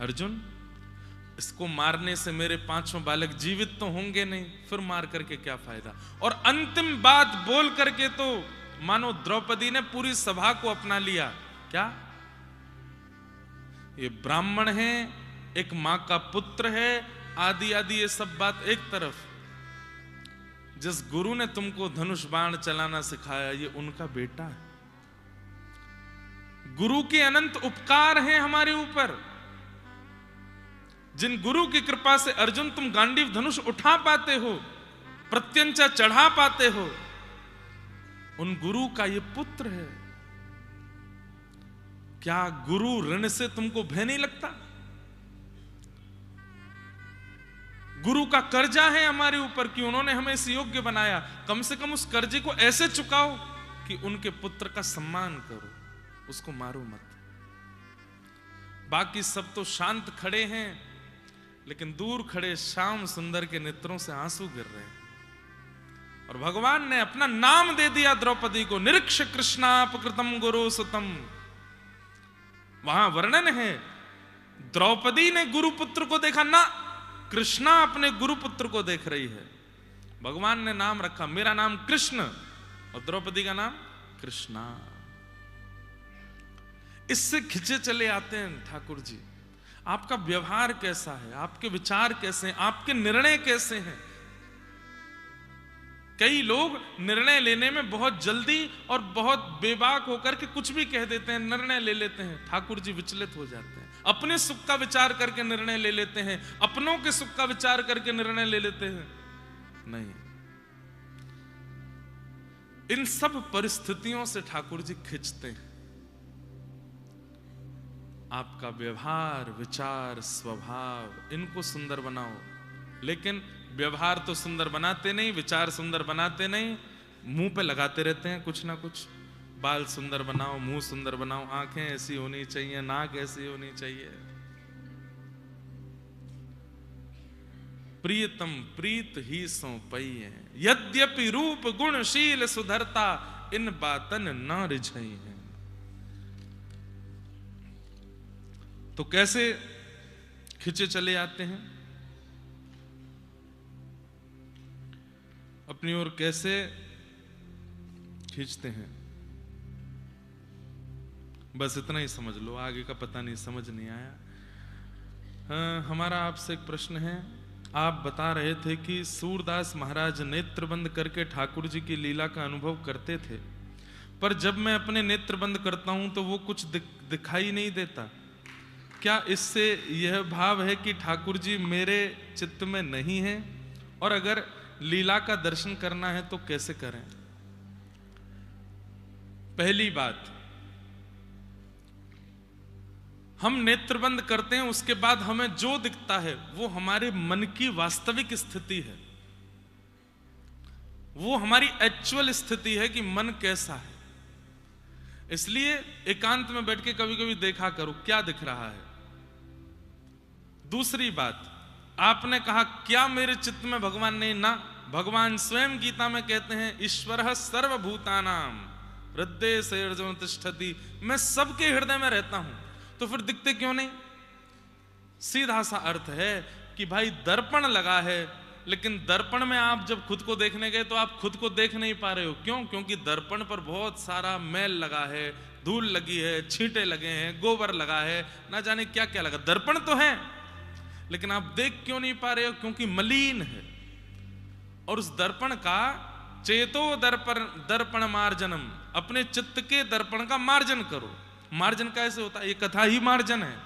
अर्जुन, इसको मारने से मेरे 5 बालक जीवित तो होंगे नहीं, फिर मार करके क्या फायदा। और अंतिम बात बोल करके तो मानो द्रौपदी ने पूरी सभा को अपना लिया। क्या? ये ब्राह्मण है, एक मां का पुत्र है, आदि आदि ये सब बात एक तरफ। जिस गुरु ने तुमको धनुष बाण चलाना सिखाया, ये उनका बेटा है। गुरु के अनंत उपकार हैं हमारे ऊपर। जिन गुरु की कृपा से अर्जुन तुम गांडीव धनुष उठा पाते हो, प्रत्यंचा चढ़ा पाते हो, उन गुरु का ये पुत्र है। क्या गुरु ऋण से तुमको भय नहीं लगता? गुरु का कर्जा है हमारे ऊपर कि उन्होंने हमें इस योग्य बनाया। कम से कम उस कर्जे को ऐसे चुकाओ कि उनके पुत्र का सम्मान करो, उसको मारो मत। बाकी सब तो शांत खड़े हैं, लेकिन दूर खड़े श्याम सुंदर के नेत्रों से आंसू गिर रहे हैं। और भगवान ने अपना नाम दे दिया द्रौपदी को, निरीक्ष कृष्णापकृतम गुरु सुतम। वहां वर्णन है, द्रौपदी ने गुरुपुत्र को देखा ना, कृष्णा अपने गुरुपुत्र को देख रही है। भगवान ने नाम रखा, मेरा नाम कृष्ण और द्रौपदी का नाम कृष्णा। इससे खिंचे चले आते हैं ठाकुर जी, आपका व्यवहार कैसा है, आपके विचार कैसे हैं, आपके निर्णय कैसे हैं। कई लोग निर्णय लेने में बहुत जल्दी और बहुत बेबाक होकर के कुछ भी कह देते हैं, निर्णय ले लेते हैं। ठाकुर जी विचलित हो जाते हैं, अपने सुख का विचार करके निर्णय ले लेते हैं, अपनों के सुख का विचार करके निर्णय ले लेते हैं। नहीं, इन सब परिस्थितियों से ठाकुर जी खिंचते हैं। आपका व्यवहार, विचार, स्वभाव, इनको सुंदर बनाओ। लेकिन व्यवहार तो सुंदर बनाते नहीं, विचार सुंदर बनाते नहीं, मुंह पे लगाते रहते हैं कुछ ना कुछ। बाल सुंदर बनाओ, मुंह सुंदर बनाओ, आंखें ऐसी होनी चाहिए, नाक ऐसी होनी चाहिए। प्रियतम प्रीत ही सो पई है, यद्यपि रूप गुणशील सुधरता, इन बातन न रिझई है। तो कैसे खिंचे चले आते हैं, अपनी ओर कैसे खींचते हैं, बस इतना ही समझ लो, आगे का पता नहीं, समझ नहीं आया। हमारा आपसे एक प्रश्न है। आप बता रहे थे कि सूरदास महाराज नेत्र बंद करके ठाकुर जी की लीला का अनुभव करते थे, पर जब मैं अपने नेत्र बंद करता हूं तो वो कुछ दिखाई नहीं देता। क्या इससे यह भाव है कि ठाकुर जी मेरे चित्त में नहीं है? और अगर लीला का दर्शन करना है तो कैसे करें? पहली बात, हम नेत्र बंद करते हैं, उसके बाद हमें जो दिखता है वो हमारे मन की वास्तविक स्थिति है, वो हमारी एक्चुअल स्थिति है कि मन कैसा है। इसलिए एकांत में बैठ के कभी कभी देखा करो क्या दिख रहा है। दूसरी बात, आपने कहा क्या मेरे चित्त में भगवान नहीं? ना, भगवान स्वयं गीता में कहते हैं ईश्वरः सर्वभूतानां हृदये सेर्जन तिष्ठति, मैं सबके हृदय में रहता हूं। तो फिर दिखते क्यों नहीं? सीधा सा अर्थ है कि भाई दर्पण लगा है, लेकिन दर्पण में आप जब खुद को देखने गए तो आप खुद को देख नहीं पा रहे हो। क्यों? क्योंकि दर्पण पर बहुत सारा मैल लगा है, धूल लगी है, छींटे लगे हैं, गोबर लगा है, ना जाने क्या क्या लगा। दर्पण तो है, लेकिन आप देख क्यों नहीं पा रहे हो? क्योंकि मलिन है। और उस दर्पण का चेतो दर्पण मार्जनम, अपने चित्त के दर्पण का मार्जन करो। मार्जन कैसे होता है? ये कथा ही मार्जन है।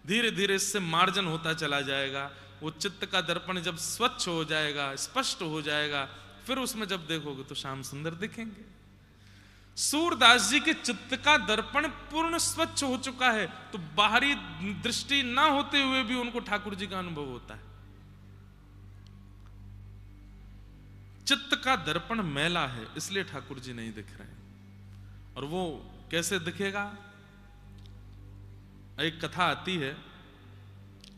धीरे धीरे इससे मार्जन होता चला जाएगा। वो चित्त का दर्पण जब स्वच्छ हो जाएगा, स्पष्ट हो जाएगा, फिर उसमें जब देखोगे तो श्याम सुंदर दिखेंगे। सूरदास जी के चित्त का दर्पण पूर्ण स्वच्छ हो चुका है, तो बाहरी दृष्टि ना होते हुए भी उनको ठाकुर जी का अनुभव होता है। चित्त का दर्पण मैला है, इसलिए ठाकुर जी नहीं दिख रहे हैं। और वो कैसे दिखेगा? एक कथा आती है,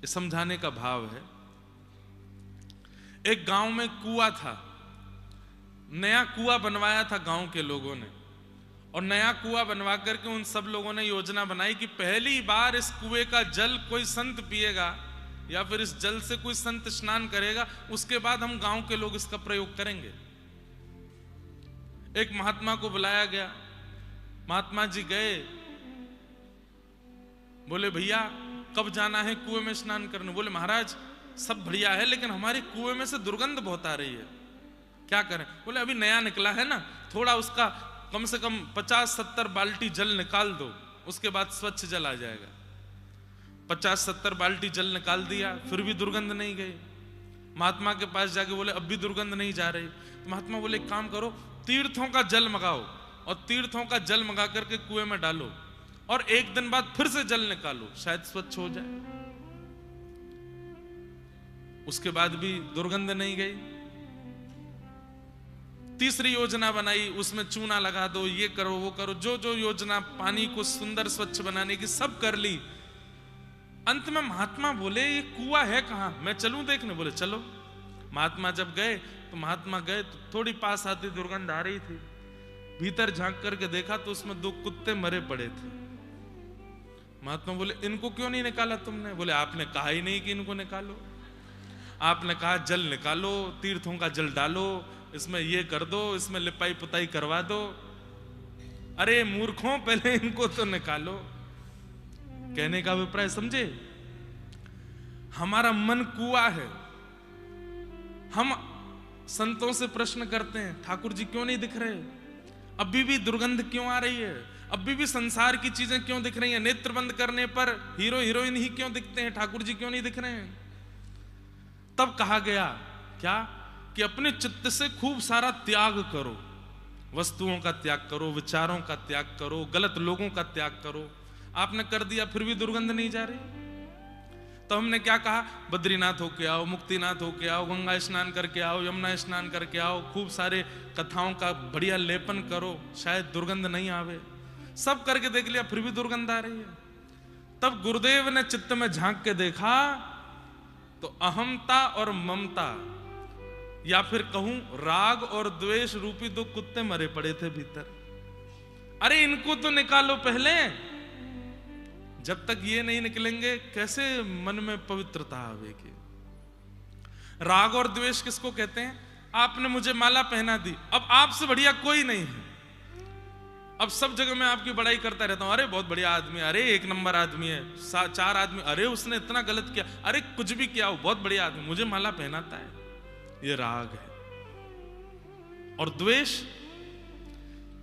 समझाने का भाव है। एक गांव में कुआं था, नया कुआं बनवाया था गांव के लोगों ने, और नया कुआं बनवा करके उन सब लोगों ने योजना बनाई कि पहली बार इस कुएं का जल कोई संत पिएगा या फिर इस जल से कोई संत स्नान करेगा, उसके बाद हम गांव के लोग इसका प्रयोग करेंगे। एक महात्मा को बुलाया गया, महात्मा जी गए, बोले भैया कब जाना है कुएं में स्नान करने? बोले महाराज सब बढ़िया है, लेकिन हमारे कुएं में से दुर्गंध बहुत आ रही है, क्या करें? बोले अभी नया निकला है ना, थोड़ा उसका कम से कम 50-70 बाल्टी जल निकाल दो, उसके बाद स्वच्छ जल आ जाएगा। 50-70 बाल्टी जल निकाल दिया, फिर भी दुर्गंध नहीं गई। महात्मा के पास जाके बोले अब भी दुर्गंध नहीं जा रही। तो महात्मा बोले एक काम करो, तीर्थों का जल मंगाओ और तीर्थों का जल मंगा करके कुएं में डालो और 1 दिन बाद फिर से जल निकालो, शायद स्वच्छ हो जाए। उसके बाद भी दुर्गंध नहीं गई। तीसरी योजना बनाई, उसमें चूना लगा दो, ये करो वो करो, जो जो योजना पानी को सुंदर स्वच्छ बनाने की सब कर ली। अंत में महात्मा बोले ये कुआं है कहां, मैं चलूं देखने? बोले चलो। महात्मा जब गए तो थोड़ी पास आती दुर्गंध आ रही थी। भीतर झांक करके देखा तो उसमें 2 कुत्ते मरे पड़े थे। महात्मा बोले इनको क्यों नहीं निकाला तुमने? बोले आपने कहा ही नहीं कि इनको निकालो, आपने कहा जल निकालो, तीर्थों का जल डालो, इसमें ये कर दो, इसमें लिपाई पुताई करवा दो। अरे मूर्खों, पहले इनको तो निकालो। कहने का अभिप्राय समझे, हमारा मन कुआं है। हम संतों से प्रश्न करते हैं ठाकुर जी क्यों नहीं दिख रहे, अभी भी दुर्गंध क्यों आ रही है, अभी भी संसार की चीजें क्यों दिख रही हैं, नेत्र बंद करने पर हीरो हीरोइन ही क्यों दिखते हैं, ठाकुर जी क्यों नहीं दिख रहे हैं? तब कहा गया क्या कि अपने चित्त से खूब सारा त्याग करो, वस्तुओं का त्याग करो, विचारों का त्याग करो, गलत लोगों का त्याग करो। आपने कर दिया फिर भी दुर्गंध नहीं जा रही। तो हमने क्या कहा, बद्रीनाथ होके आओ, मुक्तिनाथ होके आओ, गंगा स्नान करके आओ, यमुना स्नान करके आओ, खूब सारे कथाओं का बढ़िया लेपन करो, शायद दुर्गंध नहीं आवे। सब करके देख लिया फिर भी दुर्गंध आ रही है। तब गुरुदेव ने चित्त में झांक के देखा तो अहमता और ममता, या फिर कहूं राग और द्वेष रूपी 2 कुत्ते मरे पड़े थे भीतर। अरे इनको तो निकालो पहले, जब तक ये नहीं निकलेंगे कैसे मन में पवित्रता आवेगी। राग और द्वेष किसको कहते हैं? आपने मुझे माला पहना दी, अब आपसे बढ़िया कोई नहीं है, अब सब जगह मैं आपकी बड़ाई करता रहता हूं, अरे बहुत बढ़िया आदमी है, अरे 1 नंबर आदमी है, 4 आदमी, अरे उसने इतना गलत किया, अरे कुछ भी किया, वो बहुत बढ़िया आदमी, मुझे माला पहनाता है। ये राग है। और द्वेष,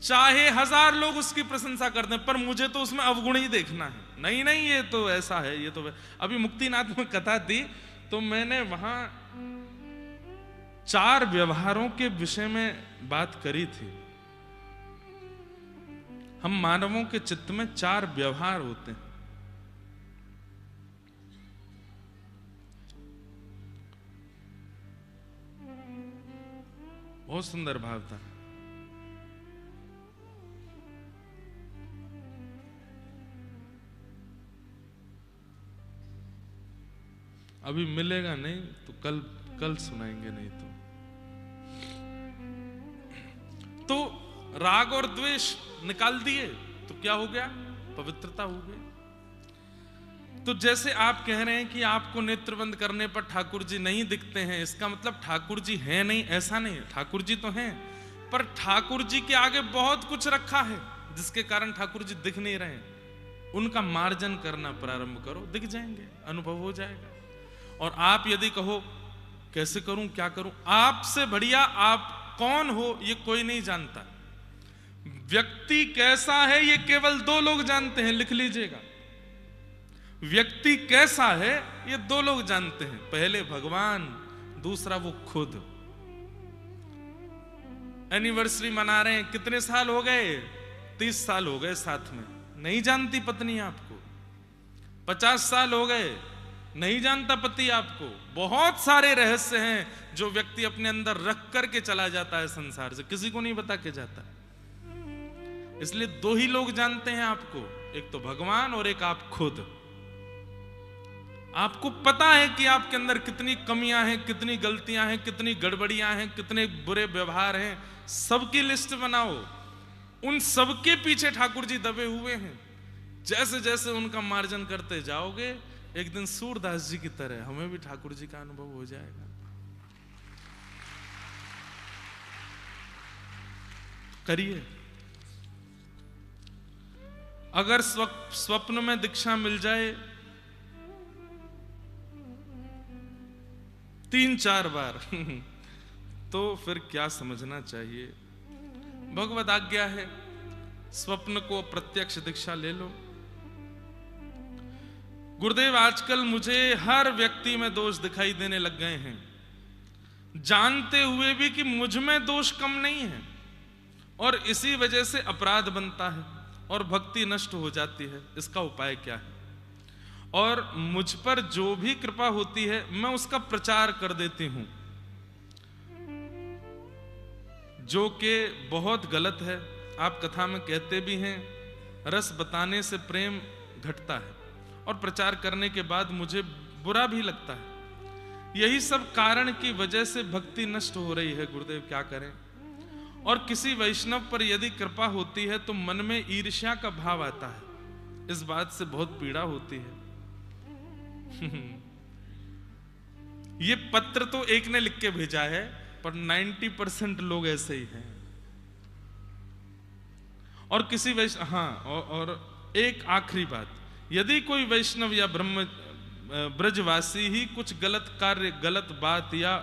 चाहे 1000 लोग उसकी प्रशंसा करते हैं पर मुझे तो उसमें अवगुण ही देखना है। नहीं नहीं, ये तो ऐसा है, ये तो अभी मुक्तिनाथ में कथा थी तो मैंने वहां 4 व्यवहारों के विषय में बात करी थी। हम मानवों के चित्त में 4 व्यवहार होते हैं। बहुत सुंदर भाव था। अभी मिलेगा नहीं तो कल सुनाएंगे, नहीं तो राग और द्वेष निकाल दिए तो क्या हो गया? पवित्रता हो गई। तो जैसे आप कह रहे हैं कि आपको नेत्र बंद करने पर ठाकुर जी नहीं दिखते हैं, इसका मतलब ठाकुर जी हैं नहीं, ऐसा नहीं है। ठाकुर जी तो हैं, पर ठाकुर जी के आगे बहुत कुछ रखा है जिसके कारण ठाकुर जी दिख नहीं रहे हैं। उनका मार्जन करना प्रारंभ करो, दिख जाएंगे, अनुभव हो जाएगा। और आप यदि कहो कैसे करूं, क्या करूं, आपसे बढ़िया आप कौन हो ये कोई नहीं जानता। व्यक्ति कैसा है ये केवल 2 लोग जानते हैं, लिख लीजिएगा। व्यक्ति कैसा है ये 2 लोग जानते हैं, पहले भगवान, दूसरा वो खुद। एनिवर्सरी मना रहे हैं, कितने साल हो गए? 30 साल हो गए साथ में, नहीं जानती पत्नी आपको। 50 साल हो गए, नहीं जानता पति आपको। बहुत सारे रहस्य हैं जो व्यक्ति अपने अंदर रख करके चला जाता है संसार से, किसी को नहीं बता के जाता। इसलिए 2 ही लोग जानते हैं आपको, एक तो भगवान और एक आप खुद। आपको पता है कि आपके अंदर कितनी कमियां हैं, कितनी गलतियां हैं, कितनी गड़बड़ियां हैं, कितने बुरे व्यवहार हैं, सबकी लिस्ट बनाओ। उन सबके पीछे ठाकुर जी दबे हुए हैं। जैसे जैसे उनका मार्जन करते जाओगे, एक दिन सूरदास जी की तरह हमें भी ठाकुर जी का अनुभव हो जाएगा। करिए। अगर स्वप्न में दीक्षा मिल जाए 3-4 बार तो फिर क्या समझना चाहिए। भगवद आज्ञा है, स्वप्न को प्रत्यक्ष दीक्षा ले लो। गुरुदेव, आजकल मुझे हर व्यक्ति में दोष दिखाई देने लग गए हैं, जानते हुए भी कि मुझ में दोष कम नहीं है, और इसी वजह से अपराध बनता है और भक्ति नष्ट हो जाती है। इसका उपाय क्या है? और मुझ पर जो भी कृपा होती है मैं उसका प्रचार कर देती हूं, जो कि बहुत गलत है। आप कथा में कहते भी हैं, रस बताने से प्रेम घटता है, और प्रचार करने के बाद मुझे बुरा भी लगता है। यही सब कारण की वजह से भक्ति नष्ट हो रही है। गुरुदेव, क्या करें? और किसी वैष्णव पर यदि कृपा होती है तो मन में ईर्ष्या का भाव आता है। इस बात से बहुत पीड़ा होती है। ये पत्र तो एक ने लिख के भेजा है, पर 90% लोग ऐसे ही हैं। और किसी वैष्णव, हाँ, और एक आखिरी बात, यदि कोई वैष्णव या ब्रजवासी ही कुछ गलत कार्य, गलत बात या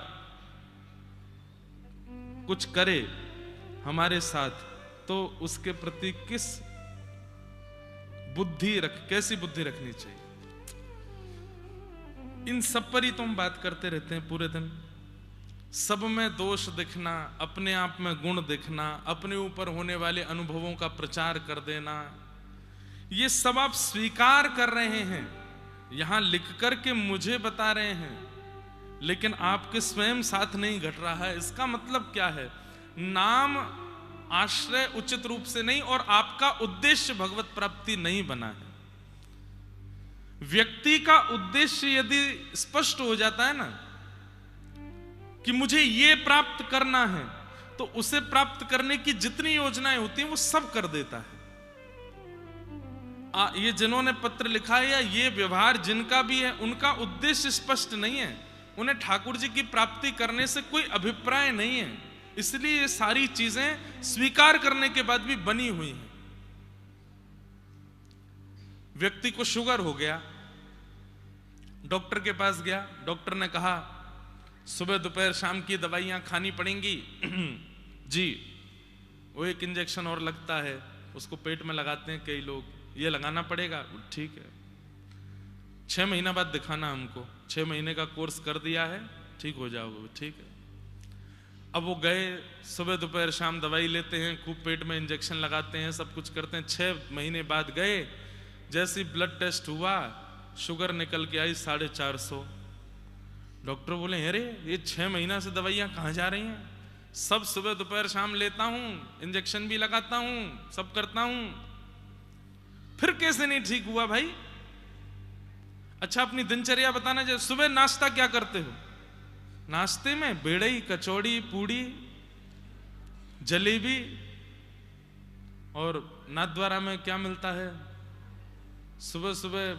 कुछ करे हमारे साथ, तो उसके प्रति कैसी बुद्धि रखनी चाहिए? इन सब पर ही तो हम बात करते रहते हैं पूरे दिन। सब में दोष दिखना, अपने आप में गुण दिखना, अपने ऊपर होने वाले अनुभवों का प्रचार कर देना, ये सब आप स्वीकार कर रहे हैं, यहां लिख करके मुझे बता रहे हैं, लेकिन आपके स्वयं साथ नहीं घट रहा है। इसका मतलब क्या है? नाम आश्रय उचित रूप से नहीं, और आपका उद्देश्य भगवत प्राप्ति नहीं बना है। व्यक्ति का उद्देश्य यदि स्पष्ट हो जाता है ना, कि मुझे ये प्राप्त करना है, तो उसे प्राप्त करने की जितनी योजनाएं होती हैं वो सब कर देता है। ये जिन्होंने पत्र लिखा है या ये व्यवहार जिनका भी है, उनका उद्देश्य स्पष्ट नहीं है। उन्हें ठाकुर जी की प्राप्ति करने से कोई अभिप्राय नहीं है, इसलिए ये सारी चीजें स्वीकार करने के बाद भी बनी हुई हैं। व्यक्ति को शुगर हो गया, डॉक्टर के पास गया, डॉक्टर ने कहा सुबह दोपहर शाम की दवाइयां खानी पड़ेंगी। जी, वो एक इंजेक्शन और लगता है, उसको पेट में लगाते हैं कई लोग, ये लगाना पड़ेगा। ठीक है, 6 महीना बाद दिखाना हमको, 6 महीने का कोर्स कर दिया है, ठीक हो जाओगे। ठीक है। अब वो गए, सुबह दोपहर शाम दवाई लेते हैं, खूब पेट में इंजेक्शन लगाते हैं, सब कुछ करते हैं। 6 महीने बाद गए, जैसे ब्लड टेस्ट हुआ, शुगर निकल के आई 450। डॉक्टर बोले, अरे ये 6 महीना से दवाइयां कहाँ जा रही हैं? सब सुबह दोपहर शाम लेता हूं, इंजेक्शन भी लगाता हूं, सब करता हूं, फिर कैसे नहीं ठीक हुआ भाई? अच्छा, अपनी दिनचर्या बताना। जब सुबह नाश्ता क्या करते हो? नाश्ते में बेड़ई, कचौड़ी, पूड़ी, जलेबी, और नाथद्वारा में क्या मिलता है? सुबह सुबह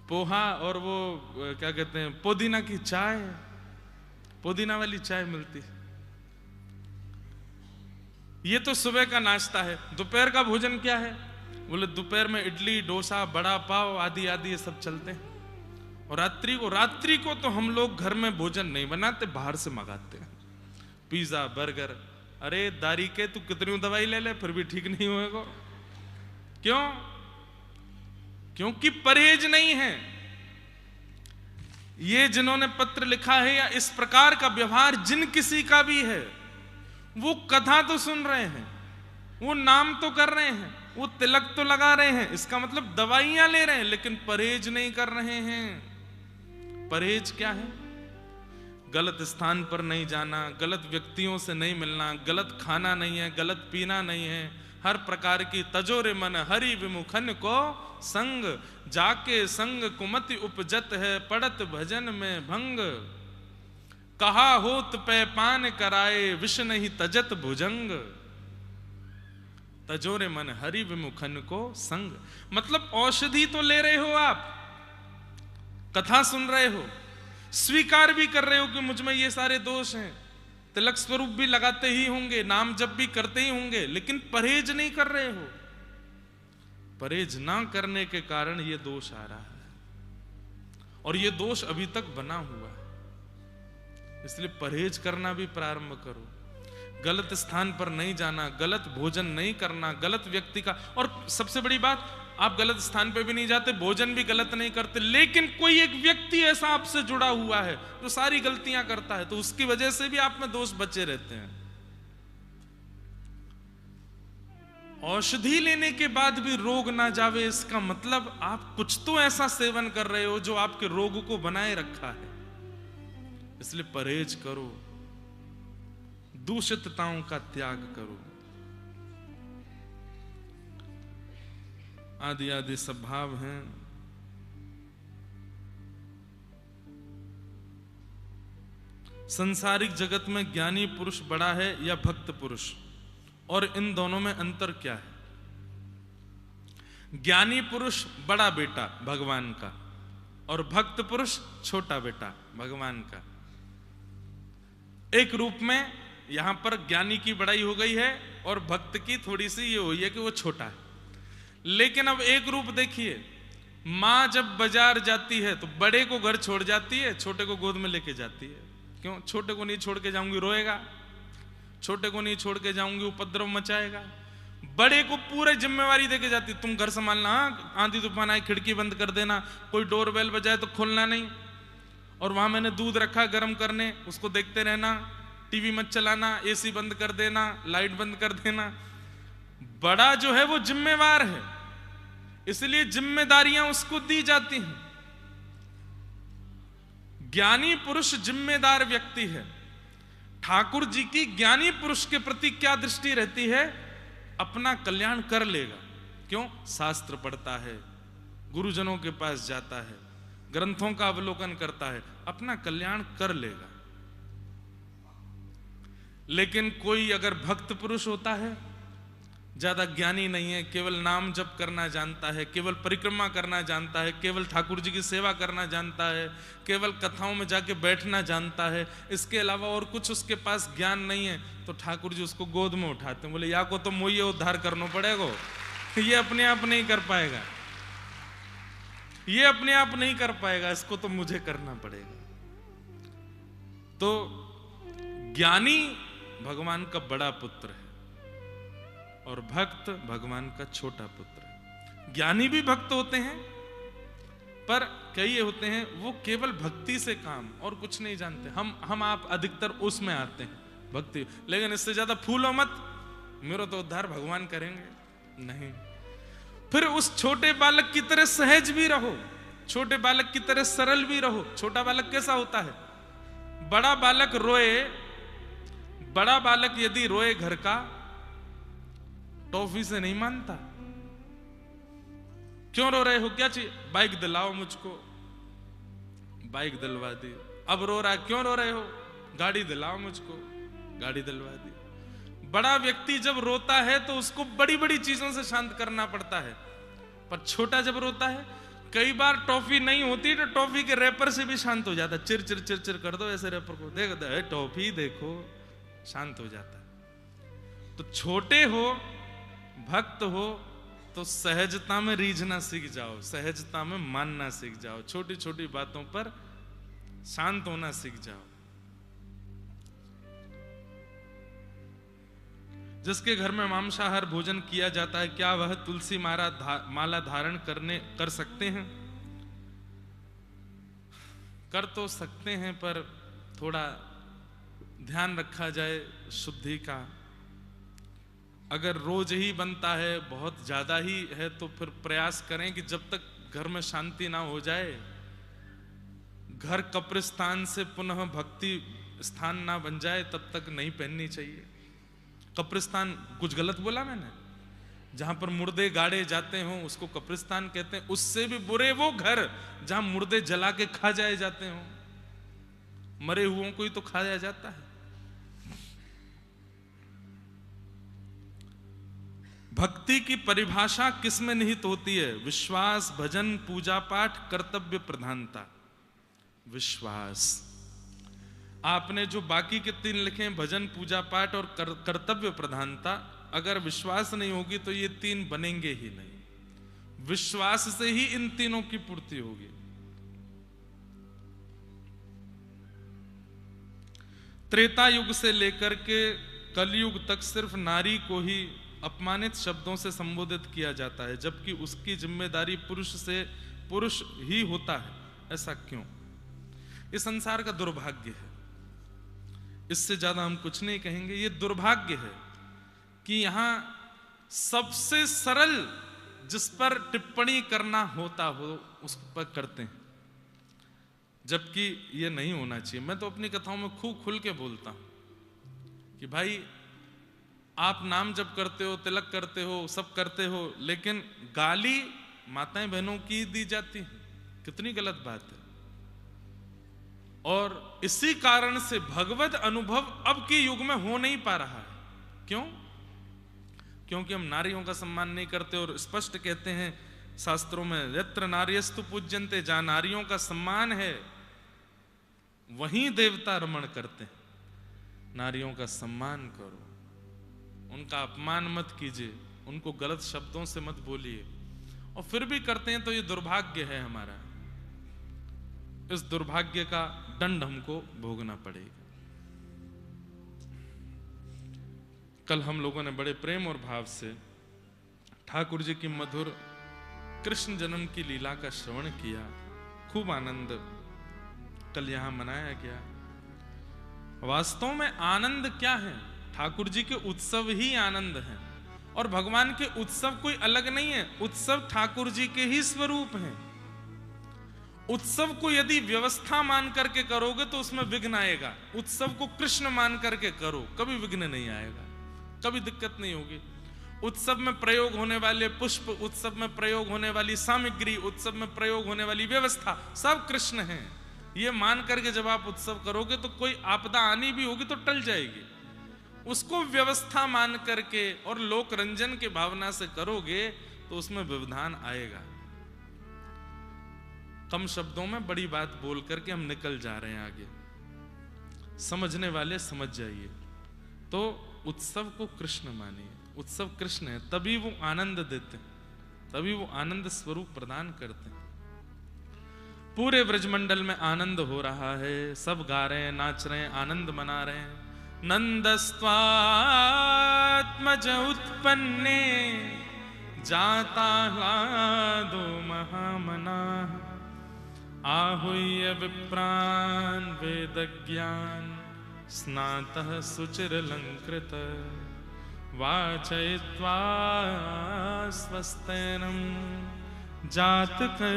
पोहा और वो क्या कहते हैं, पुदीना की चाय, पुदीना वाली चाय मिलती है। ये तो सुबह का नाश्ता है। दोपहर का भोजन क्या है? बोले दोपहर में इडली, डोसा, बड़ा पाव आदि आदि ये सब चलते हैं। और रात्रि को तो हम लोग घर में भोजन नहीं बनाते, बाहर से मंगाते हैं, पिज्जा, बर्गर। अरे दारी के तू कितनी दवाई ले ले फिर भी ठीक नहीं होएगा। क्यों? क्योंकि परहेज नहीं है। ये जिन्होंने पत्र लिखा है या इस प्रकार का व्यवहार जिन किसी का भी है, वो कथा तो सुन रहे हैं, वो नाम तो कर रहे हैं, वो तिलक तो लगा रहे हैं, इसका मतलब दवाइयां ले रहे हैं, लेकिन परहेज नहीं कर रहे हैं। परहेज क्या है? गलत स्थान पर नहीं जाना, गलत व्यक्तियों से नहीं मिलना, गलत खाना नहीं है, गलत पीना नहीं है, हर प्रकार की तजोरे मन हरि विमुखन को संग, जाके संग कुमति उपजत है, पड़त भजन में भंग, कहा होत पे पान कराए, विष नहीं तजत भुजंग, तजोरे मन हरि विमुखन को संग। मतलब औषधि तो ले रहे हो आप, कथा सुन रहे हो, स्वीकार भी कर रहे हो कि मुझ में ये सारे दोष हैं, तिलक स्वरूप भी लगाते ही होंगे, नाम जप भी करते ही होंगे, लेकिन परहेज नहीं कर रहे हो। परहेज ना करने के कारण ये दोष आ रहा है, और ये दोष अभी तक बना हुआ है। इसलिए परहेज करना भी प्रारंभ करो। गलत स्थान पर नहीं जाना, गलत भोजन नहीं करना, गलत व्यक्ति का, और सबसे बड़ी बात, आप गलत स्थान पे भी नहीं जाते, भोजन भी गलत नहीं करते, लेकिन कोई एक व्यक्ति ऐसा आपसे जुड़ा हुआ है जो सारी गलतियां करता है, तो उसकी वजह से भी आप में दोष बचे रहते हैं। औषधि लेने के बाद भी रोग ना जावे, इसका मतलब आप कुछ तो ऐसा सेवन कर रहे हो जो आपके रोग को बनाए रखा है। इसलिए परहेज करो, दूषितताओं का त्याग करो। आदि आदि सब भाव हैं। संसारिक जगत में ज्ञानी पुरुष बड़ा है या भक्त पुरुष, और इन दोनों में अंतर क्या है? ज्ञानी पुरुष बड़ा बेटा भगवान का, और भक्त पुरुष छोटा बेटा भगवान का। एक रूप में यहां पर ज्ञानी की बड़ाई हो गई है और भक्त की थोड़ी सी ये हुई है कि वो छोटा है। लेकिन अब एक रूप देखिए, मां जब बाजार जाती है तो बड़े को घर छोड़ जाती है, छोटे को गोद में लेके जाती है। क्यों? छोटे को नहीं छोड़ के जाऊंगी रोएगा, छोटे को नहीं छोड़ के जाऊंगी उपद्रव मचाएगा। बड़े को पूरे जिम्मेवारी देके जाती, तुम घर संभालना, आंधी तूफान आए खिड़की बंद कर देना, कोई डोरबेल बजाए तो खोलना नहीं, और वहां मैंने दूध रखा गर्म करने, उसको देखते रहना, टीवी मत चलाना, एसी बंद कर देना, लाइट बंद कर देना। बड़ा जो है वो जिम्मेवार है, इसलिए जिम्मेदारियां उसको दी जाती हैं। ज्ञानी पुरुष जिम्मेदार व्यक्ति है। ठाकुर जी की ज्ञानी पुरुष के प्रति क्या दृष्टि रहती है? अपना कल्याण कर लेगा। क्यों? शास्त्र पढ़ता है, गुरुजनों के पास जाता है, ग्रंथों का अवलोकन करता है, अपना कल्याण कर लेगा। लेकिन कोई अगर भक्त पुरुष होता है, ज्यादा ज्ञानी नहीं है, केवल नाम जप करना जानता है, केवल परिक्रमा करना जानता है, केवल ठाकुर जी की सेवा करना जानता है, केवल कथाओं में जाके बैठना जानता है, इसके अलावा और कुछ उसके पास ज्ञान नहीं है, तो ठाकुर जी उसको गोद में उठाते हैं, बोले या को तो मुझे उद्धार करना पड़ेगा, ये अपने आप नहीं कर पाएगा, ये अपने आप नहीं कर पाएगा, इसको तो मुझे करना पड़ेगा। तो ज्ञानी भगवान का बड़ा पुत्र है और भक्त भगवान का छोटा पुत्र है। ज्ञानी भी भक्त होते हैं, पर कई होते हैं वो केवल भक्ति से काम और कुछ नहीं जानते। हम आप अधिकतर उसमें आते हैं भक्ति, लेकिन इससे ज्यादा फूलो मत, मेरा तो उद्धार भगवान करेंगे, नहीं। फिर उस छोटे बालक की तरह सहज भी रहो, छोटे बालक की तरह सरल भी रहो। छोटा बालक कैसा होता है? बड़ा बालक रोए, बड़ा बालक यदि रोए घर का, टॉफी से नहीं मानता। क्यों रो रहे हो? क्या चाहिए? बाइक दिलाओ मुझको, बाइक दिलवा दी। अब रो रहा है, क्यों रो रहे हो? गाड़ी दिलाओ मुझको, गाड़ी दिलवा दी। बड़ा व्यक्ति जब रोता है तो उसको बड़ी बड़ी चीजों से शांत करना पड़ता है, पर छोटा जब रोता है, कई बार टॉफी नहीं होती तो टॉफी के रैपर से भी शांत हो जाता है। चिर चिर चिर चिर कर दो ऐसे रैपर को, देख दे टॉफी, देखो, शांत हो जाता है। तो छोटे हो, भक्त हो, तो सहजता में रीझना सीख जाओ, सहजता में मानना सीख जाओ, छोटी छोटी बातों पर शांत होना सीख जाओ। जिसके घर में मांसाहार भोजन किया जाता है, क्या वह तुलसी माला धारण कर सकते हैं? कर तो सकते हैं, पर थोड़ा ध्यान रखा जाए शुद्धि का। अगर रोज ही बनता है, बहुत ज्यादा ही है, तो फिर प्रयास करें कि जब तक घर में शांति ना हो जाए, घर कब्रिस्तान से पुनः भक्ति स्थान ना बन जाए, तब तक नहीं पहननी चाहिए। कब्रिस्तान, कुछ गलत बोला मैंने? जहां पर मुर्दे गाड़े जाते हों उसको कब्रिस्तान कहते हैं। उससे भी बुरे वो घर जहां मुर्दे जला के खा जाए जाते हों, मरे हुओं को ही तो खाया जाता है। भक्ति की परिभाषा किसमें निहित होती है? विश्वास, भजन, पूजा पाठ, कर्तव्य प्रधानता। विश्वास। आपने जो बाकी के 3 लिखे, भजन, पूजा पाठ और कर्तव्य प्रधानता, अगर विश्वास नहीं होगी तो ये 3 बनेंगे ही नहीं। विश्वास से ही इन तीनों की पूर्ति होगी। त्रेता युग से लेकर के कलयुग तक सिर्फ नारी को ही अपमानित शब्दों से संबोधित किया जाता है, जबकि उसकी जिम्मेदारी पुरुष ही होता है। ऐसा क्यों? इस संसार का दुर्भाग्य है, इससे ज्यादा हम कुछ नहीं कहेंगे। ये दुर्भाग्य है कि यहां सबसे सरल जिस पर टिप्पणी करना होता हो उस पर करते हैं, जबकि ये नहीं होना चाहिए। मैं तो अपनी कथाओं में खूब खुल के बोलता हूं कि भाई आप नाम जप करते हो, तिलक करते हो, सब करते हो, लेकिन गाली माताएं बहनों की दी जाती है, कितनी गलत बात है। और इसी कारण से भगवत अनुभव अब के युग में हो नहीं पा रहा है। क्यों? क्योंकि हम नारियों का सम्मान नहीं करते, और स्पष्ट कहते हैं शास्त्रों में, यत्र नार्यस्तु पूज्यन्ते, जहां नारियों का सम्मान है वहीं देवता रमण करते हैं। नारियों का सम्मान करो, उनका अपमान मत कीजिए, उनको गलत शब्दों से मत बोलिए, और फिर भी करते हैं तो ये दुर्भाग्य है हमारा। इस दुर्भाग्य का दंड हमको भोगना पड़ेगा। कल हम लोगों ने बड़े प्रेम और भाव से ठाकुर जी की मधुर कृष्ण जन्म की लीला का श्रवण किया, खूब आनंद कल यहां मनाया गया। वास्तव में आनंद क्या है? ठाकुर जी के उत्सव ही आनंद हैं, और भगवान के उत्सव कोई अलग नहीं है, उत्सव ठाकुर जी के ही स्वरूप हैं। उत्सव को यदि व्यवस्था मान करके करोगे तो उसमें विघ्न आएगा। उत्सव को कृष्ण मान करके करो, कभी विघ्न नहीं आएगा, कभी दिक्कत नहीं होगी। उत्सव में प्रयोग होने वाले पुष्प, उत्सव में प्रयोग होने वाली सामग्री, उत्सव में प्रयोग होने वाली व्यवस्था, सब कृष्ण हैं। ये मान करके जब आप उत्सव करोगे तो कोई आपदा आनी भी होगी तो टल जाएगी। उसको व्यवस्था मान करके और लोक रंजन के भावना से करोगे तो उसमें व्यवधान आएगा। कम शब्दों में बड़ी बात बोल करके हम निकल जा रहे हैं आगे, समझने वाले समझ जाइए। तो उत्सव को कृष्ण मानिए, उत्सव कृष्ण है, तभी वो आनंद देते हैं, तभी वो आनंद स्वरूप प्रदान करते हैं। पूरे ब्रजमंडल में आनंद हो रहा है, सब गा रहे हैं, नाच रहे हैं, आनंद मना रहे हैं। नंदस्त्वात्मज उत्पन्ने जाता ह्लादो महामनाः, आहूय विप्रान वेदज्ञान स्नातः सुचिरलंकृत, वाचयित्वा स्वस्तेनं जातकर्मात्मजस्य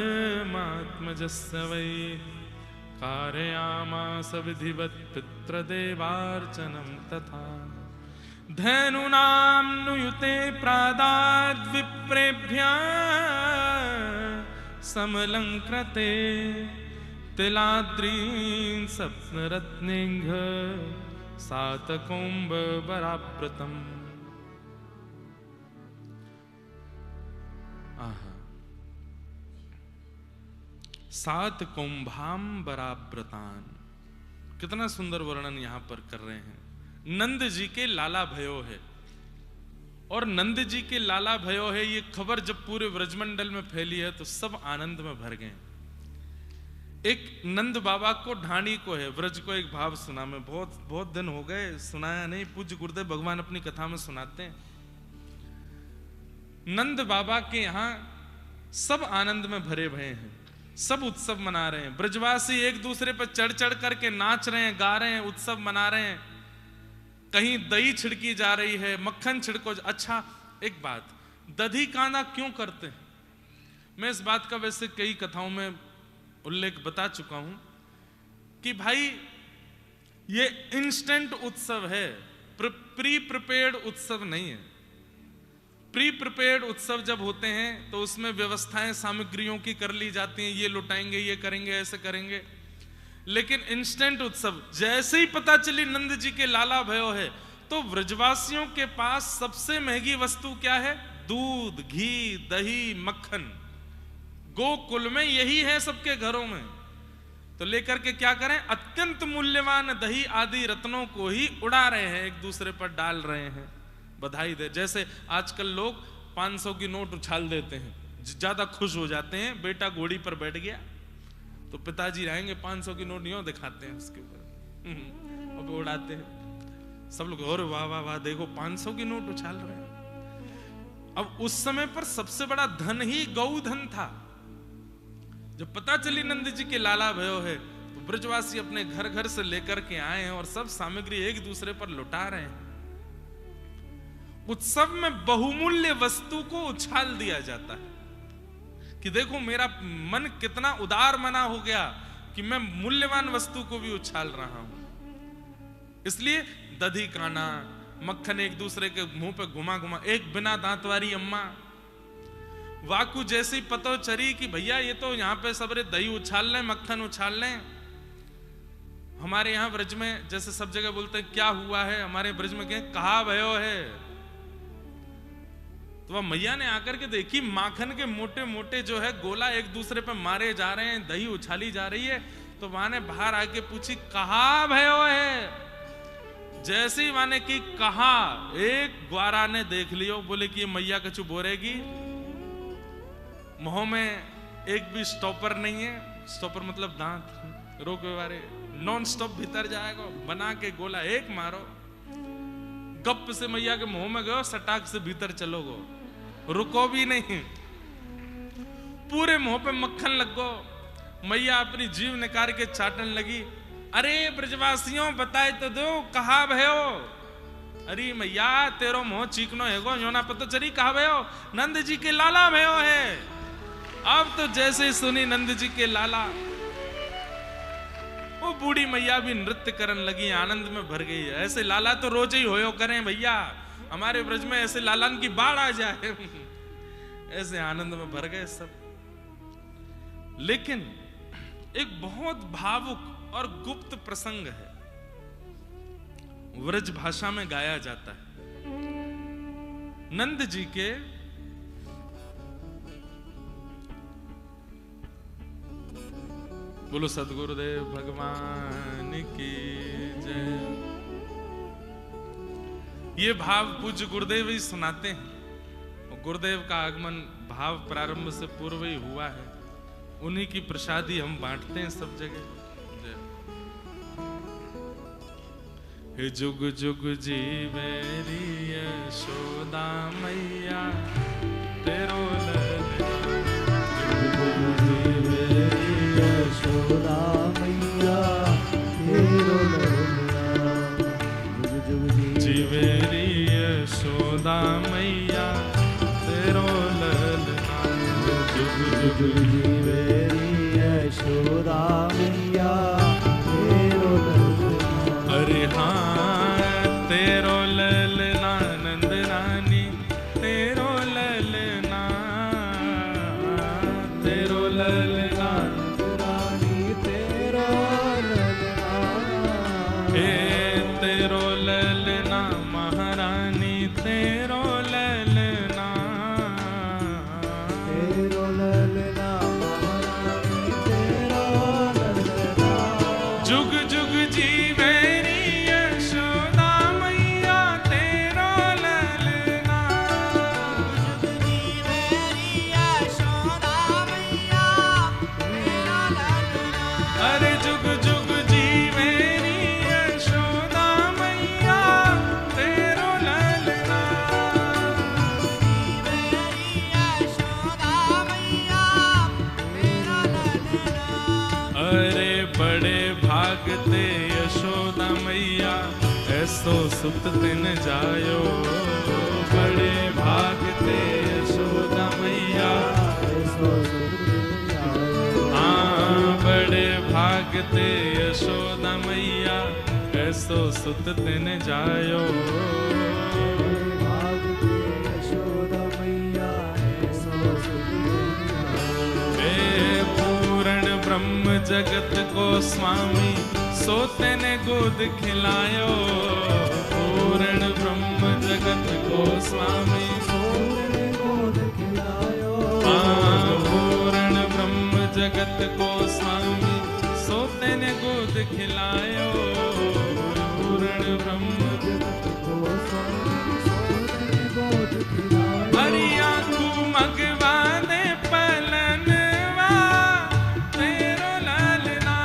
वै, कारयामास विधिवत् पितृदेवार्चनं तथा। धनुनां नुयुते प्रादाद् विप्रेभ्यः समलंकृते, तिलाद्रीन् सप्तरत्नेघ सातकौम्बरावृतम्। सात कुंभाम्बरावृतान, कितना सुंदर वर्णन यहां पर कर रहे हैं। नंद जी के लाला भयो है, और नंद जी के लाला भयो है, ये खबर जब पूरे व्रजमंडल में फैली है तो सब आनंद में भर गए। एक नंद बाबा को ढाणी को है, व्रज को एक भाव सुना, मैं बहुत दिन हो गए सुनाया नहीं, पूज्य गुरुदेव भगवान अपनी कथा में सुनाते हैं। नंद बाबा के यहां सब आनंद में भरे भरे हैं, सब उत्सव मना रहे हैं। ब्रजवासी एक दूसरे पर चढ़ चढ़ करके नाच रहे हैं, गा रहे हैं, उत्सव मना रहे हैं। कहीं दही छिड़की जा रही है, मक्खन छिड़को। अच्छा एक बात, दधी कांदा क्यों करते हैं? मैं इस बात का वैसे कई कथाओं में उल्लेख बता चुका हूं कि भाई ये इंस्टेंट उत्सव है, प्री प्रिपेयर्ड उत्सव नहीं है। प्री प्रिपेयर्ड उत्सव जब होते हैं तो उसमें व्यवस्थाएं सामग्रियों की कर ली जाती हैं, ये लुटाएंगे, ये करेंगे, ऐसे करेंगे। लेकिन इंस्टेंट उत्सव जैसे ही पता चली नंद जी के लाला भयो है तो व्रजवासियों के पास सबसे महंगी वस्तु क्या है? दूध, घी, दही, मक्खन। गोकुल में यही है सबके घरों में। तो लेकर के क्या करें? अत्यंत मूल्यवान दही आदि रत्नों को ही उड़ा रहे हैं, एक दूसरे पर डाल रहे हैं, बधाई दे। जैसे आजकल लोग 500 की नोट उछाल देते हैं, ज्यादा खुश हो जाते हैं, बेटा घोड़ी पर बैठ गया तो पिताजी आएंगे 500 की नोट यूं दिखाते हैं उसके ऊपर और उड़ाते हैं। सब लोग और वाह वाह वाह, देखो 500 की नोट उछाल रहे हैं। अब उस समय पर सबसे बड़ा धन ही गौधन था। जब पता चली नंद जी के लाला भयो है, तो ब्रजवासी अपने घर घर से लेकर के आए हैं और सब सामग्री एक दूसरे पर लुटा रहे हैं। उत्सव में बहुमूल्य वस्तु को उछाल दिया जाता है कि देखो मेरा मन कितना उदार मना हो गया कि मैं मूल्यवान वस्तु को भी उछाल रहा हूं। इसलिए दधी काना, मक्खन एक दूसरे के मुंह पे घुमा घुमा, एक बिना दांत वाली अम्मा वाकू जैसी पतो चरी कि भैया ये तो यहाँ पे सबरे दही उछाल लें, मक्खन उछाल लें। हमारे यहाँ ब्रज में जैसे सब जगह बोलते हैं क्या हुआ है, हमारे ब्रज में कहें कहा भयो है। तो वह मैया ने आकर के देखी माखन के मोटे मोटे जो है गोला एक दूसरे पे मारे जा रहे हैं, दही उछाली जा रही है। तो वहां ने बाहर आके पूछी कहा भयो है। जैसे ही माने कि कहा, एक ग्वारा ने देख लियो, बोले कि ये मैया कछु बोरेगी। मुंह में एक भी स्टॉपर नहीं है, स्टॉपर मतलब दांत रोके वाले, नॉन स्टॉप भीतर जाएगा, बना के गोला एक मारो, गप से मैया के मुंह में गयो, सटाक से भीतर चलोगो, रुको भी नहीं, पूरे मुंह पे मक्खन लगो। मैया अपनी जीभ निकाल के चाटने लगी। अरे ब्रजवासियों बताए तो दो कहा भयो। अरे मैया तेरो मुंह चीकनो हैगो, यो ना पता चली कहा भयो, नंद जी के लाला भयो है। अब तो जैसे ही सुनी नंद जी के लाला, वो बूढ़ी मैया भी नृत्य करने लगी, आनंद में भर गई। ऐसे लाला तो रोज ही होयो करें भैया, हमारे ब्रज में ऐसे लालन की बाढ़ आ जाए। ऐसे आनंद में भर गए सब। लेकिन एक बहुत भावुक और गुप्त प्रसंग है, व्रज भाषा में गाया जाता है। नंद जी के बोलो सदगुरुदेव भगवान की जय। ये भाव पूज्य गुरुदेव ही सुनाते हैं। और गुरुदेव का आगमन भाव प्रारंभ से पूर्व ही हुआ है, उन्हीं की प्रसादी हम बांटते हैं सब जगह। हे जुग जुग जीवेरी यशोदा मैया तेरो यशोदा मैया तेरो जीवेरी यशोदा मैया तेरो ललना। जुग जुग जीवेरी यशोदा मैया तेरो ललना। अरे हाँ तेरो ललना नंद रानी तेरो ललना, तेरो ललना रानी तेरो ललना। तेरो ललना महारानी तेरो ललना, तेरो ललना महारानी तेरो ललना। जुग जुग जीवेरी यशोदा मैया तेरो ललना। जुग जीवेरी यशोदा मैया तेरो ललना। अरे जुग जुग जीवेरी यशोदा मैया तेरो ललना। जीवेरी यशोदा मैया तेरो ललना। अरे बड़े भागते यशोदा मैया ऐसो सुत तिन जायो। बड़े भागते यशोदा मैया, हाँ बड़े भागते यशोदा मैया ऐसो सुत तिन जायो। भागते यशोदा मैया ऐसो हे पूर्ण ब्रह्म जगत को स्वामी सोते ने गोद खिलायो। पूर्ण ब्रह्म जगत को स्वामी, गोद खिलायो। हाँ पूर्ण ब्रह्म जगत को स्वामी सोते ने गोद खिलायो। पूर्ण ब्रह्म जगत को स्वामी सोते गोद खिलायो। हरिया तू मगवाने पलनवा तेरो ललना।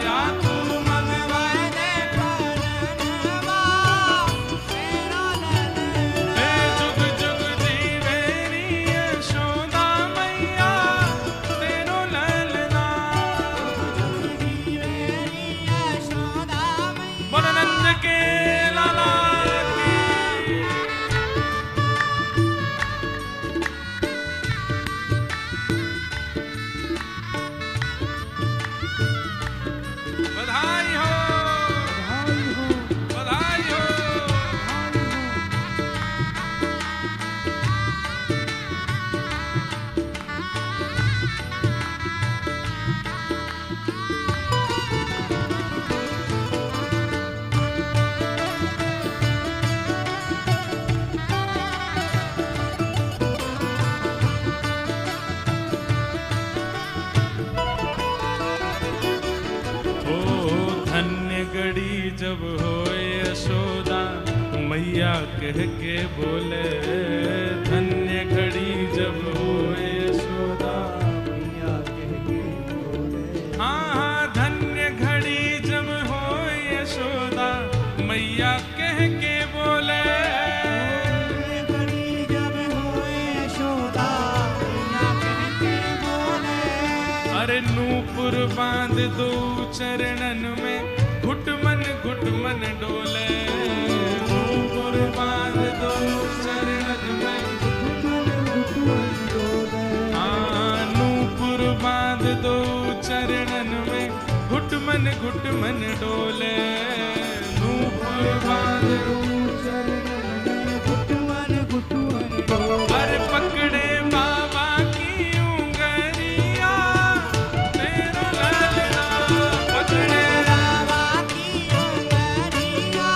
या तू मगवाने पलनवा कह के बोले, धन्य घड़ी जब होए यशोदा। मैया कह के बोले, हाँ धन्य घड़ी जब होए यशोदा, मैया कह के बोले। घड़ी जब होए यशोदा, मैया कह के बोले। अरे नूपुर बांध दो चरणन में, घुट मन डोले। नूपुर बांध दो चरणन में, हाँ नूपुर बांध दो चरणन में, घुट मन डोले। नूपुर बांध दो अरे पकड़े बाबा की उंगलिया, तेरा ललना पकड़े। बाबा की उंगलिया,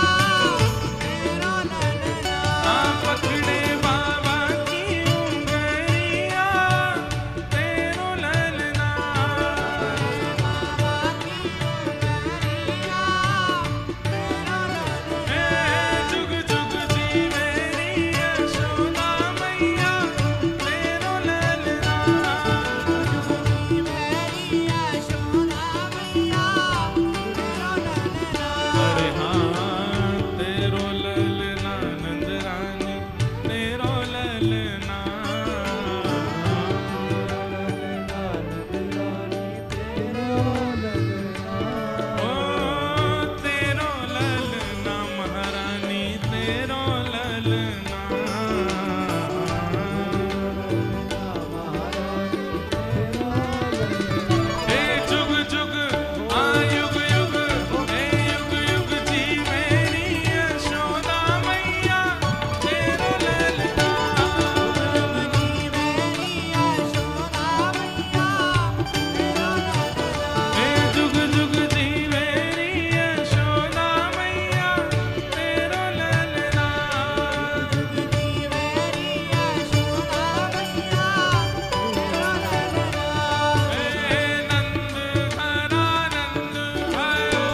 तेरा ललना। हाँ पकड़े बाबा की उंगलिया, तेरो ललना। बाबा की उंगलिया, तेरा ललना। जुग जुग जी मेरी यशोदा मैया, तेरो ललना। मेरी यशोदा मैया, तेरा ललना। अरे हाँ तेरो ललना नंद रानी, तेरो ललना। ओ तेरो ललना महारानी, तेरो ललना। हे जुग जुग आ युग युग, हे युग युग जी मेरी यशोदा मैया, तेरो ललना। मेरी यशोदा मैया, तेरा ललना। हे जुग जुग जी मेरी यशोदा मैया, तेरो ललना। मेरी यशोदा मैया, तेरा ललना। हे नंद घरा नंद भयो,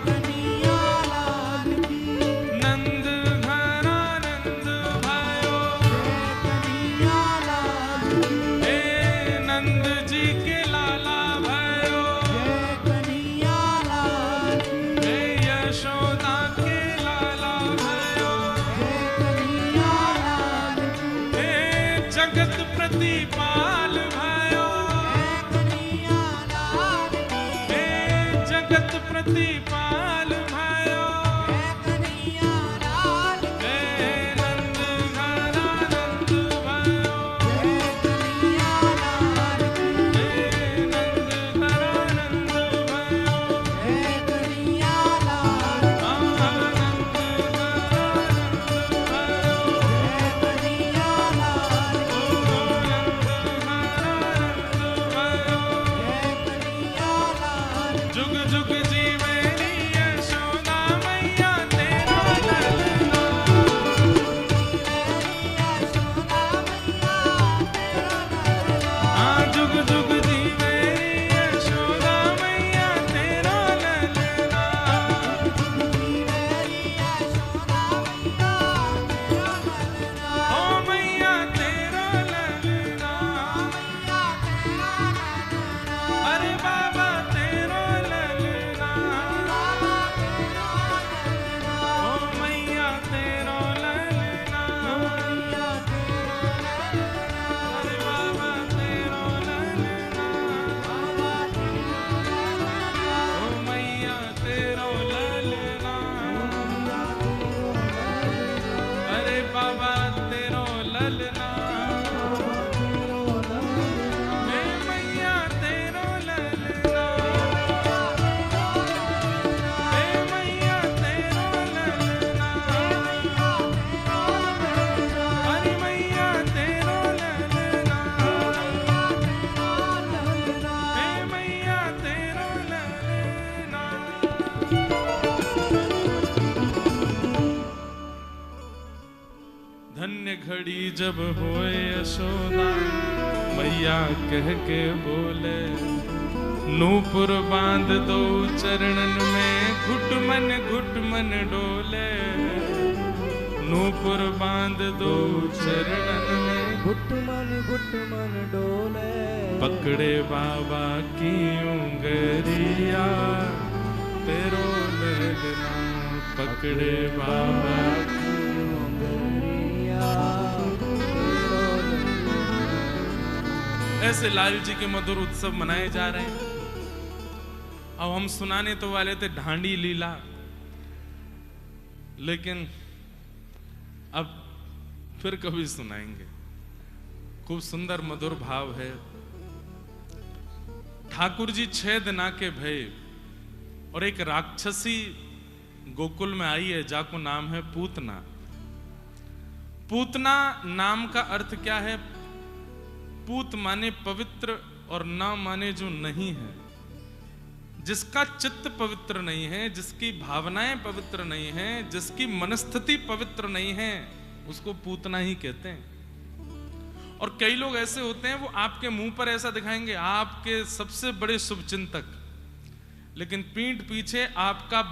कन्हैया लाल की, नंद घरा नंद भयो। कन्हैया लाल की, हे नंद जी के लाला भयो, कन्हैया लाल की, हे यशोदा के लाला भयो। कन्हैया लाल की, हे जगत प्रतिपाल भयो, कन्हैया लाल की, हे जगत प्रतिपाल भयो। कन्हैया लाल की, हे नंद घरा नंद भयो, कन्हैया लाल की, हे नंद घरा नंद भयो। कन्हैया लाल की, आनंद घरा नंद भयो, कन्हैया लाल की, जुग जुग जी मेरी यशोदा मैया, तेरा ललना। हाँ जुग जुग जी मेरी यशोदा मैया, तेरा ललना। ओ मैया तेरा ललना। अरे बाबा तेरो ललना। ओ मैया तेरो ललना। अरे बाबा तेरो ललना। ओ मैया तेरो ललना। अरे बाबा तेरो ललना। हे मैया तेरो ललना। हे मैया तेरो ललना। अरे मैया तेरो ललना। हे मैया तेरो ललना। धन्य घड़ी जब होए यशोदा, मैया कह के बोले। नूपुर बांध दो चरणन में, घुट मन डोले। नूपुर बांध दो चरणन में, गुट मन डोले, पकड़े बाबा की उंगरिया, तेरो ललना पकड़े बाबा की उंगलिया, तेरो ललना। ऐसे लाल जी के मधुर उत्सव मनाए जा रहे हैं। अब हम सुनाने तो वाले थे ढांडी लीला, लेकिन अब फिर कभी सुनाएंगे। खूब सुंदर मधुर भाव है। ठाकुर जी 6 दिना के भय और एक राक्षसी गोकुल में आई है, जाको नाम है पूतना। पूतना नाम का अर्थ क्या है? पूत माने पवित्र और ना माने जो नहीं है। जिसका चित्त पवित्र नहीं है, जिसकी भावनाएं पवित्र नहीं है, जिसकी मनस्थिति पवित्र नहीं है, उसको पूतना ही कहते हैं। और कई लोग ऐसे होते हैं, वो आपके मुंह पर ऐसा दिखाएंगे आपके सबसे बड़े शुभचिंतक, लेकिन पीठ पीछे आपका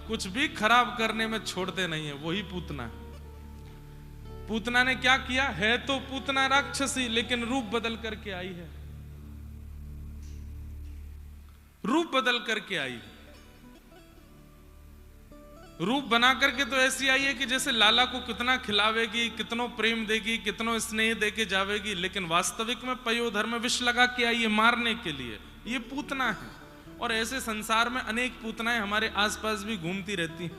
कुछ भी खराब करने में छोड़ते नहीं है। वही पूतना है। पूतना ने क्या किया है? तो पूतना राक्षसी, लेकिन रूप बदल करके आई है। रूप बदल करके आई, रूप बना करके तो ऐसी आई है कि जैसे लाला को कितना खिलावेगी, कितनो प्रेम देगी, कितनो स्नेह देके जावेगी, लेकिन वास्तविक में पयोधर में विष लगा के आई है मारने के लिए। ये पूतना है। और ऐसे संसार में अनेक पूतनाएं हमारे आसपास भी घूमती रहती हैं,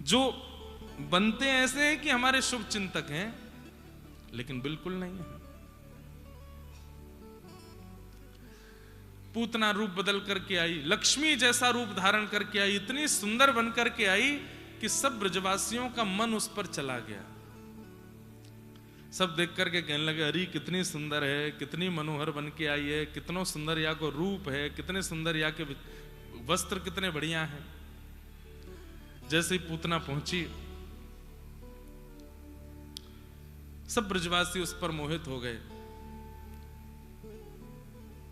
जो बनते ऐसे हैं कि हमारे शुभ चिंतक हैं, लेकिन बिल्कुल नहीं है। पूतना रूप बदल करके आई, लक्ष्मी जैसा रूप धारण करके आई, इतनी सुंदर बन करके आई कि सब ब्रजवासियों का मन उस पर चला गया। सब देख करके कहने लगे, अरे कितनी सुंदर है, कितनी मनोहर बन के आई है, कितना सुंदर या को रूप है, कितने सुंदर या के वस्त्र कितने बढ़िया हैं। जैसे ही पूतना पहुंची, सब ब्रजवासी उस पर मोहित हो गए।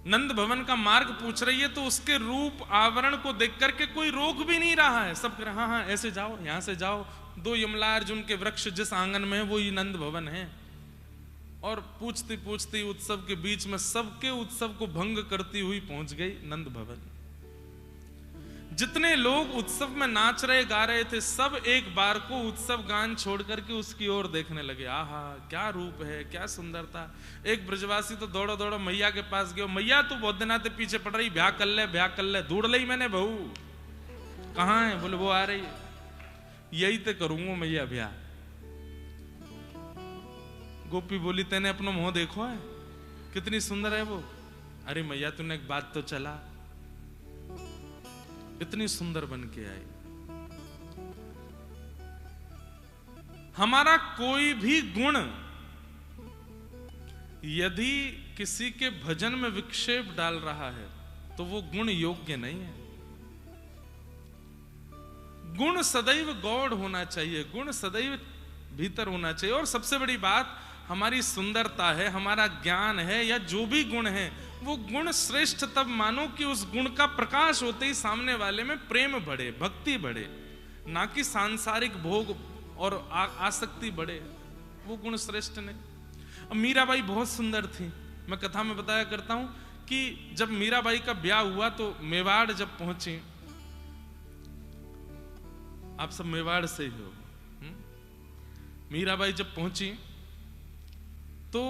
नंद भवन का मार्ग पूछ रही है, तो उसके रूप आवरण को देख करके कोई रोक भी नहीं रहा है। सब कह रहे हाँ हाँ ऐसे जाओ, यहां से जाओ। 2 यमला अर्जुन के वृक्ष जिस आंगन में है वो ही नंद भवन है। और पूछती पूछती उत्सव के बीच में सबके उत्सव को भंग करती हुई पहुंच गई नंद भवन। जितने लोग उत्सव में नाच रहे गा रहे थे, सब एक बार को उत्सव गान छोड़ करके उसकी ओर देखने लगे। आहा क्या रूप है, क्या सुंदरता। एक ब्रजवासी तो दौड़ो दौड़ो मैया के पास गयो, मैया तू बहुत दिनाते पीछे पड़ रही, ब्याह कर ले ब्याह कर ले। ढूंढ ली मैंने बहू, कहाँ है? बोले वो आ रही है। यही तो करूंगा मैया ब्याह। गोपी बोली तेने अपना मुंह देखो है, कितनी सुंदर है वो। अरे मैया तूने एक बात तो चला, इतनी सुंदर बन के आई। हमारा कोई भी गुण यदि किसी के भजन में विक्षेप डाल रहा है तो वो गुण योग्य नहीं है। गुण सदैव गौड़ होना चाहिए, गुण सदैव भीतर होना चाहिए। और सबसे बड़ी बात हमारी सुंदरता है, हमारा ज्ञान है, या जो भी गुण है, वो गुण श्रेष्ठ तब मानो कि उस गुण का प्रकाश होते ही सामने वाले में प्रेम बढ़े, भक्ति बढ़े, ना कि सांसारिक भोग और आसक्ति बढ़े। वो गुण श्रेष्ठ नहीं। अब मीराबाई बहुत सुंदर थी। मैं कथा में बताया करता हूं कि जब मीराबाई का ब्याह हुआ तो मेवाड़ जब पहुंची, आप सब मेवाड़ से ही हो, मीराबाई जब पहुंची तो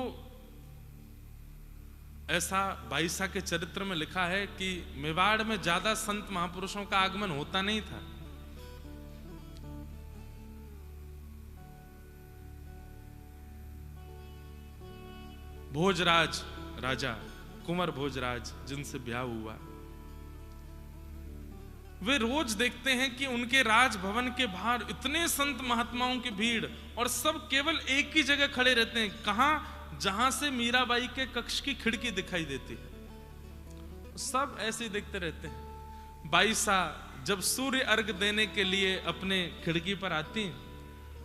ऐसा बाईसा के चरित्र में लिखा है कि मेवाड़ में ज्यादा संत महापुरुषों का आगमन होता नहीं था। भोजराज राजा कुंवर भोजराज जिनसे ब्याह हुआ, वे रोज देखते हैं कि उनके राजभवन के बाहर इतने संत महात्माओं की भीड़, और सब केवल एक ही जगह खड़े रहते हैं। कहां? जहां से मीराबाई के कक्ष की खिड़की दिखाई देती है, सब ऐसे ही देखते रहते हैं। बाईसा जब सूर्य अर्घ देने के लिए अपने खिड़की पर आती,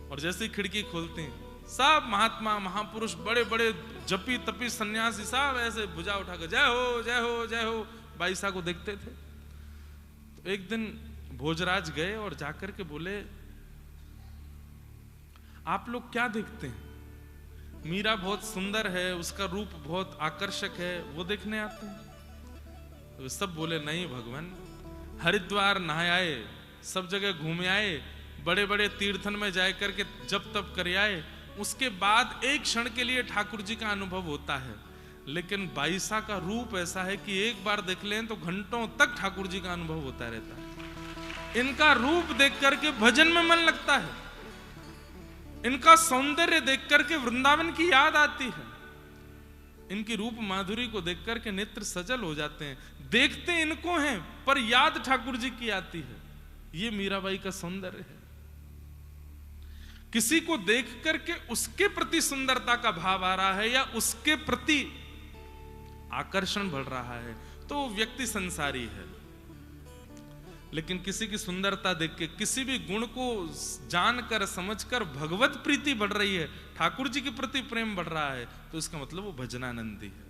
और जैसे ही खिड़की खोलती, सब महात्मा महापुरुष, बड़े बड़े जपी तपी सन्यासी, सब ऐसे भुजा उठाकर जय हो जय हो जय हो बाईसा को देखते थे। तो एक दिन भोजराज गए और जाकर के बोले, आप लोग क्या देखते हैं? मीरा बहुत सुंदर है, उसका रूप बहुत आकर्षक है, वो देखने आते हैं? तो सब बोले नहीं भगवान, हरिद्वार नहाए आए, सब जगह घूमे आए, बड़े बड़े तीर्थन में जाए करके जब तब कर आए, उसके बाद एक क्षण के लिए ठाकुर जी का अनुभव होता है। लेकिन बाईसा का रूप ऐसा है कि एक बार देख लें तो घंटों तक ठाकुर जी का अनुभव होता रहता है। इनका रूप देख करके भजन में मन लगता है, इनका सौंदर्य देख करके वृंदावन की याद आती है, इनकी रूप माधुरी को देख करके नेत्र सजल हो जाते हैं। देखते इनको हैं पर याद ठाकुर जी की आती है। ये मीराबाई का सौंदर्य है। किसी को देख करके उसके प्रति सुंदरता का भाव आ रहा है या उसके प्रति आकर्षण बढ़ रहा है तो वो व्यक्ति संसारी है। लेकिन किसी की सुंदरता देख के, किसी भी गुण को जानकर समझकर भगवत प्रीति बढ़ रही है, ठाकुर जी के प्रति प्रेम बढ़ रहा है, तो इसका मतलब वो भजनानंदी है,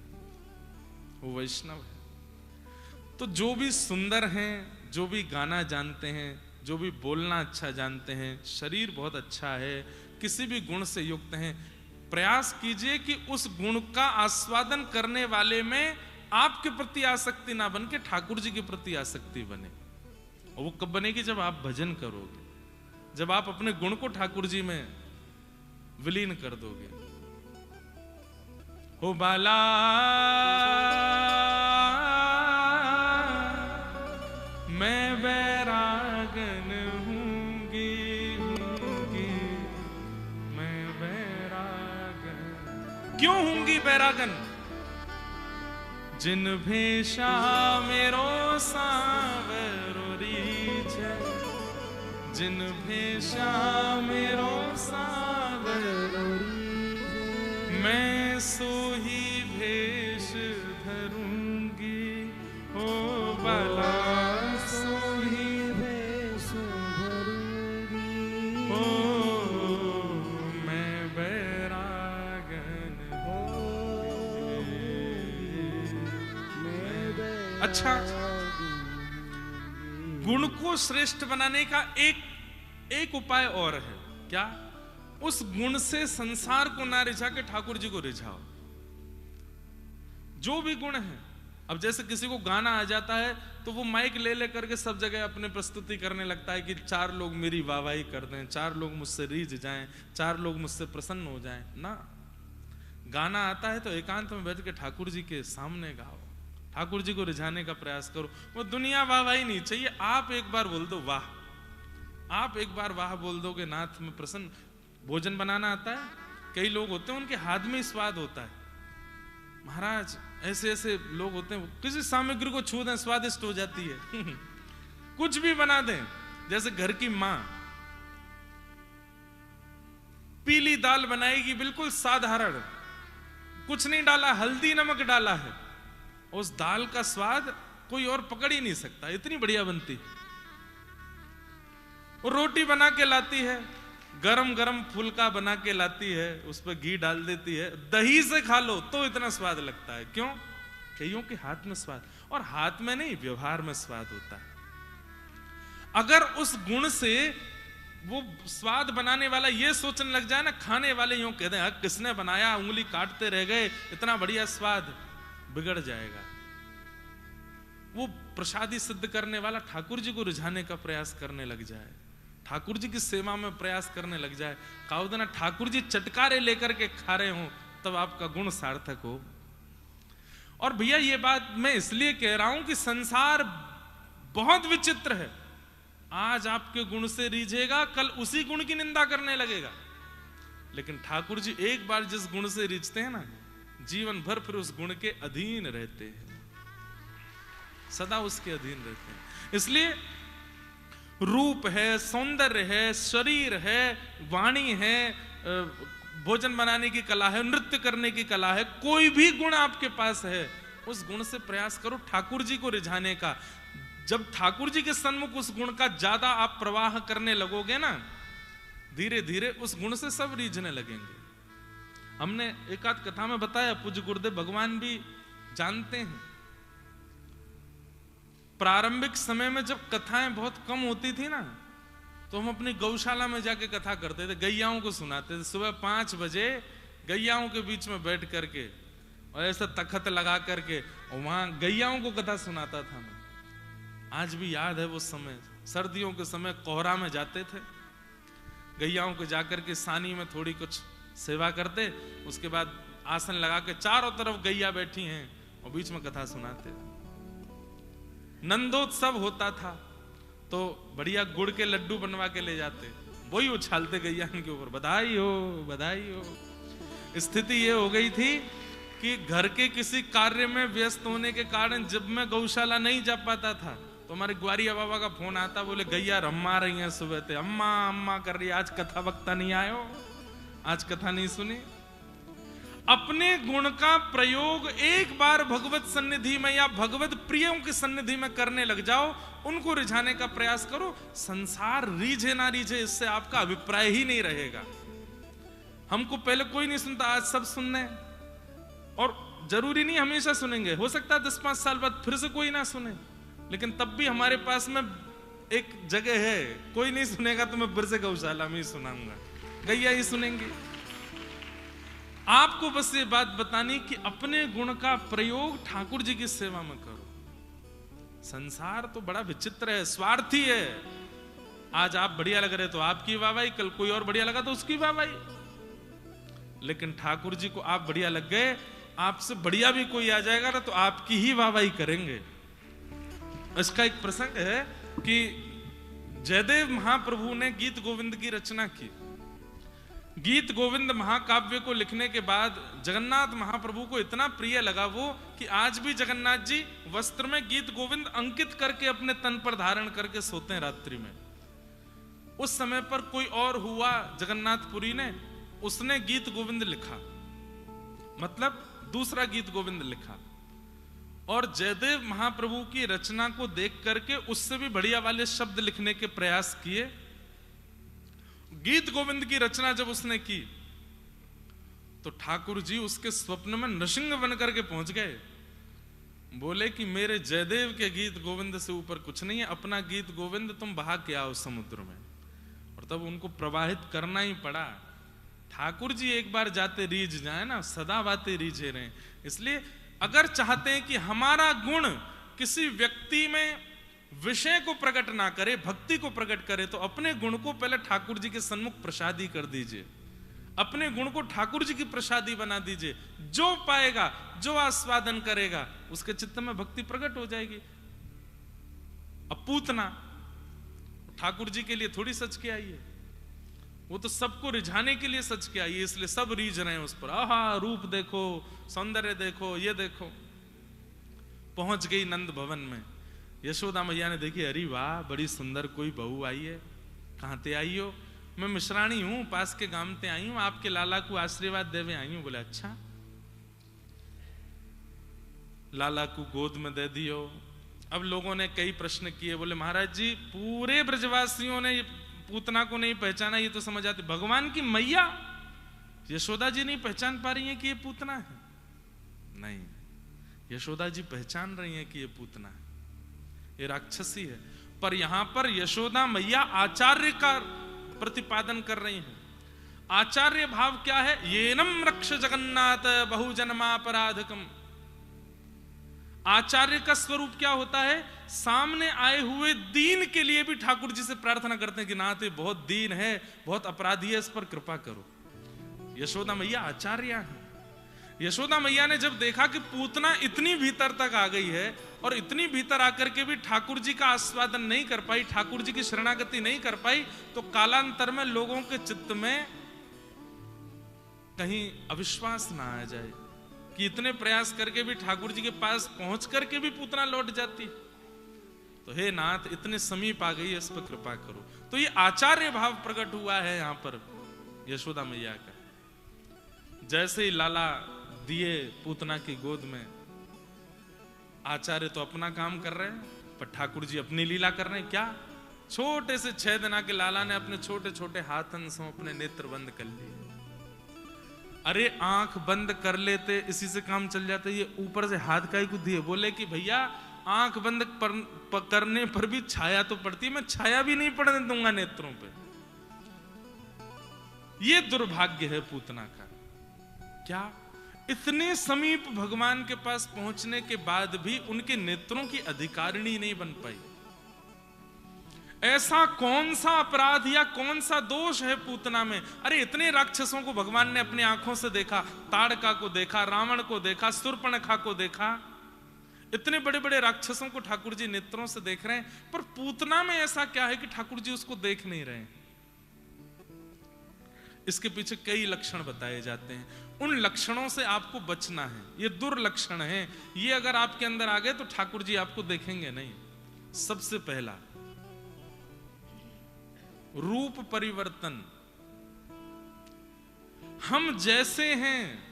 वो वैष्णव है। तो जो भी सुंदर हैं, जो भी गाना जानते हैं, जो भी बोलना अच्छा जानते हैं, शरीर बहुत अच्छा है, किसी भी गुण से युक्त हैं, प्रयास कीजिए कि उस गुण का आस्वादन करने वाले में आपके प्रति आसक्ति ना बन के ठाकुर जी के प्रति आसक्ति बने। और वो कब बनेगी? जब आप भजन करोगे, जब आप अपने गुण को ठाकुर जी में विलीन कर दोगे। हो बाला मैं बैरागन हूंगी, मैं बैरागन। क्यों हूंगी बैरागन? जिन भेषा मेरो सावरो रीछ, जिन भेषा मेरो सावरो रीछ, मैं सोही भेष धरूंगी। हो बाला सोही भेष धरूंगी, हो मैं बैरागन। अच्छा, गुण को श्रेष्ठ बनाने का एक उपाय और है। क्या? उस गुण से संसार को ना रिझा के ठाकुर जी को रिझाओ। जो भी गुण है, अब जैसे किसी को गाना आ जाता है तो वो माइक ले लेकर के सब जगह अपने प्रस्तुति करने लगता है कि 4 लोग मेरी वाहवाही कर दें, 4 लोग मुझसे रीझ जाएं, 4 लोग मुझसे प्रसन्न हो जाएं। ना, गाना आता है तो एकांत में बैठ के ठाकुर जी के सामने गाओ, ठाकुर जी को रिझाने का प्रयास करो। वो दुनिया वाहवाही नहीं चाहिए, आप एक बार बोल दो वाह, आप एक बार वाह बोल दोगे, नाथ में प्रसन्न। भोजन बनाना आता है? कई लोग होते हैं उनके हाथ में ही स्वाद होता है। महाराज ऐसे ऐसे लोग होते हैं, किसी सामग्री को छू दें स्वादिष्ट हो जाती है। कुछ भी बना दें, जैसे घर की मां पीली दाल बनाएगी, बिल्कुल साधारण, कुछ नहीं डाला, हल्दी नमक डाला है, उस दाल का स्वाद कोई और पकड़ ही नहीं सकता, इतनी बढ़िया बनती। और रोटी बना के लाती है, गरम गरम फुलका बना के लाती है, उस पर घी डाल देती है, दही से खा लो तो इतना स्वाद लगता है। क्यों? कईयों के हाथ में स्वाद, और हाथ में नहीं, व्यवहार में स्वाद होता है। अगर उस गुण से वो स्वाद बनाने वाला ये सोचने लग जाए ना, खाने वाले यूं कहते हैं किसने बनाया, उंगली काटते रह गए, इतना बढ़िया स्वाद, बिगड़ जाएगा। वो प्रसादी सिद्ध करने वाला ठाकुर जी को रिझाने का प्रयास करने लग जाए, ठाकुर जी की सेवा में प्रयास करने लग जाए, काउदना ठाकुर जी चटकारे लेकर के खा रहे हो, तब आपका गुण सार्थक हो। और भैया ये बात मैं इसलिए कह रहा हूं कि संसार बहुत विचित्र है। आज आपके गुण से रीझेगा, कल उसी गुण की निंदा करने लगेगा। लेकिन ठाकुर जी एक बार जिस गुण से रीझते हैं ना, जीवन भर फिर उस गुण के अधीन रहते हैं, सदा उसके अधीन रहते हैं। इसलिए रूप है, सौंदर्य है, शरीर है, वाणी है, भोजन बनाने की कला है, नृत्य करने की कला है, कोई भी गुण आपके पास है, उस गुण से प्रयास करो ठाकुर जी को रिझाने का। जब ठाकुर जी के सन्मुख उस गुण का ज्यादा आप प्रवाह करने लगोगे ना, धीरे धीरे उस गुण से सब रीझने लगेंगे। हमने एक आध कथा में बताया, पूज्य गुरुदेव भगवान भी जानते हैं। प्रारंभिक समय में जब कथाएं बहुत कम होती थी ना, तो हम अपनी गौशाला में जाके कथा करते थे, गैयाओं को सुनाते थे। सुबह 5 बजे गैयाओं के बीच में बैठ करके और ऐसा तखत लगा करके और वहां गैयाओं को कथा सुनाता था मैं। आज भी याद है वो समय, सर्दियों के समय कोहरा में जाते थे, गैयाओं को जाकर के सानी में थोड़ी कुछ सेवा करते, उसके बाद आसन लगा के चारों तरफ गैया बैठी हैं और बीच में कथा सुनाते। नंदोत्सव होता था तो बढ़िया गुड़ के लड्डू बनवा के ले जाते, वही उछालते गैया के ऊपर, बधाई हो बधाई हो। स्थिति ये हो गई थी कि घर के किसी कार्य में व्यस्त होने के कारण जब मैं गौशाला नहीं जा पाता था तो हमारे ग्वारिया बाबा का फोन आता, बोले गैया रम्मा रही हैं सुबह थे, अम्मा अम्मा कर रही है, आज कथा वक्ता नहीं आयो, आज कथा नहीं सुनी। अपने गुण का प्रयोग एक बार भगवत सन्निधि में या भगवत प्रियों की सन्निधि में करने लग जाओ, उनको रिझाने का प्रयास करो। संसार रीझे ना रीझे, इससे आपका अभिप्राय ही नहीं रहेगा। हमको पहले कोई नहीं सुनता, आज सब सुनने, और जरूरी नहीं हमेशा सुनेंगे, हो सकता है 10-5 साल बाद फिर से कोई ना सुने, लेकिन तब भी हमारे पास में एक जगह है, कोई नहीं सुनेगा तो मैं फिर से गौशाला में ही सुनाऊंगा, गैया ही सुनेंगे। आपको बस ये बात बतानी कि अपने गुण का प्रयोग ठाकुर जी की सेवा में करो। संसार तो बड़ा विचित्र है, स्वार्थी है। आज आप बढ़िया लग रहे तो आपकी वाहवाही, कल कोई और बढ़िया लगा तो उसकी वाहवाही। लेकिन ठाकुर जी को आप बढ़िया लग गए, आपसे बढ़िया भी कोई आ जाएगा ना तो आपकी ही वाहवाही करेंगे। इसका एक प्रसंग है कि जयदेव महाप्रभु ने गीत गोविंद की रचना की। गीत गोविंद महाकाव्य को लिखने के बाद जगन्नाथ महाप्रभु को इतना प्रिय लगा वो कि आज भी जगन्नाथ जी वस्त्र में गीत गोविंद अंकित करके अपने तन पर धारण करके सोते हैं रात्रि में। उस समय पर कोई और हुआ जगन्नाथपुरी ने, उसने गीत गोविंद लिखा, मतलब दूसरा गीत गोविंद लिखा, और जयदेव महाप्रभु की रचना को देख करके उससे भी बढ़िया वाले शब्द लिखने के प्रयास किए। गीत गोविंद की रचना जब उसने की तो ठाकुर जी उसके स्वप्न में नृसिंह बनकर के पहुंच गए। बोले कि मेरे जयदेव के गीत गोविंद से ऊपर कुछ नहीं है, अपना गीत गोविंद तुम बहा के आओ समुद्र में। और तब उनको प्रवाहित करना ही पड़ा। ठाकुर जी एक बार जाते रीझ जाए ना, सदा बातें रीझे रहे। इसलिए अगर चाहते हैं कि हमारा गुण किसी व्यक्ति में विषय को प्रकट ना करे, भक्ति को प्रकट करे, तो अपने गुण को पहले ठाकुर जी के सन्मुख प्रसादी कर दीजिए। अपने गुण को ठाकुर जी की प्रसादी बना दीजिए। जो पाएगा, जो आस्वादन करेगा, उसके चित्त में भक्ति प्रकट हो जाएगी। अब पूतना ठाकुर जी के लिए थोड़ी सच के आई है, वो तो सबको रिझाने के लिए सच के आई है, इसलिए सब रीझ रहे हैं उस पर। आहा, रूप देखो, सौंदर्य देखो, ये देखो। पहुंच गई नंद भवन में, यशोदा मैया ने देखी, अरे वाह बड़ी सुंदर कोई बहू आई है। कहां ते आई हो? मैं मिश्राणी हूं, पास के गांव ते आई हूं, आपके लाला को आशीर्वाद देवे आई हूं। बोले अच्छा। लाला को गोद में दे दियो। अब लोगों ने कई प्रश्न किए, बोले महाराज जी पूरे ब्रजवासियों ने पूतना को नहीं पहचाना, ये तो समझ आते, भगवान की मैया यशोदा जी नहीं पहचान पा रही है कि ये पूतना है? नहीं, यशोदा जी पहचान रही है कि ये पूतना है, ये राक्षसी है। पर यहां पर यशोदा मैया आचार्य का प्रतिपादन कर रही है। आचार्य भाव क्या है? येनम रक्ष जगन्नाथ बहुजन्मापराधकम। आचार्य का स्वरूप क्या होता है? सामने आए हुए दीन के लिए भी ठाकुर जी से प्रार्थना करते हैं कि नाथ ये बहुत दीन है, बहुत अपराधी है, इस पर कृपा करो। यशोदा मैया आचार्य है। यशोदा मैया ने जब देखा कि पूतना इतनी भीतर तक आ गई है और इतनी भीतर आकर के भी ठाकुर जी का आस्वादन नहीं कर पाई, ठाकुर जी की शरणागति नहीं कर पाई, तो कालांतर में लोगों के चित्त में कहीं अविश्वास ना आ जाए कि इतने प्रयास करके भी ठाकुर जी के पास पहुंच करके भी पूतना लौट जाती। तो हे नाथ, इतने समीप आ गई है, इस पर कृपा करो। तो ये आचार्य भाव प्रकट हुआ है यहां पर यशोदा मैया का। जैसे ही लाला दिए पूतना की गोद में, आचार्य तो अपना काम कर रहे हैं, पर ठाकुर जी अपनी लीला कर रहे हैं। क्या? छोटे से 6 दिन के लाला ने अपने छोटे छोटे हाथन से अपने नेत्र बंद कर लिए। अरे आंख बंद कर लेते, इसी से काम चल जाते, ये ऊपर से हाथ का ही को दिए। बोले कि भैया आंख बंद करने पर भी छाया तो पड़ती है, मैं छाया भी नहीं पड़ने दूंगा नेत्रों पे। ये दुर्भाग्य है पूतना का। क्या इतने समीप भगवान के पास पहुंचने के बाद भी उनके नेत्रों की अधिकारिणी नहीं बन पाई? ऐसा कौन सा अपराध या कौन सा दोष है पूतना में? अरे इतने राक्षसों को भगवान ने अपनी आंखों से देखा, ताड़का को देखा, रावण को देखा, शूर्पणखा को देखा, इतने बड़े बड़े राक्षसों को ठाकुर जी नेत्रों से देख रहे हैं, पर पूतना में ऐसा क्या है कि ठाकुर जी उसको देख नहीं रहे? इसके पीछे कई लक्षण बताए जाते हैं। उन लक्षणों से आपको बचना है, ये दुर्लक्षण है। ये अगर आपके अंदर आ गए तो ठाकुर जी आपको देखेंगे नहीं। सबसे पहला, रूप परिवर्तन। हम जैसे हैं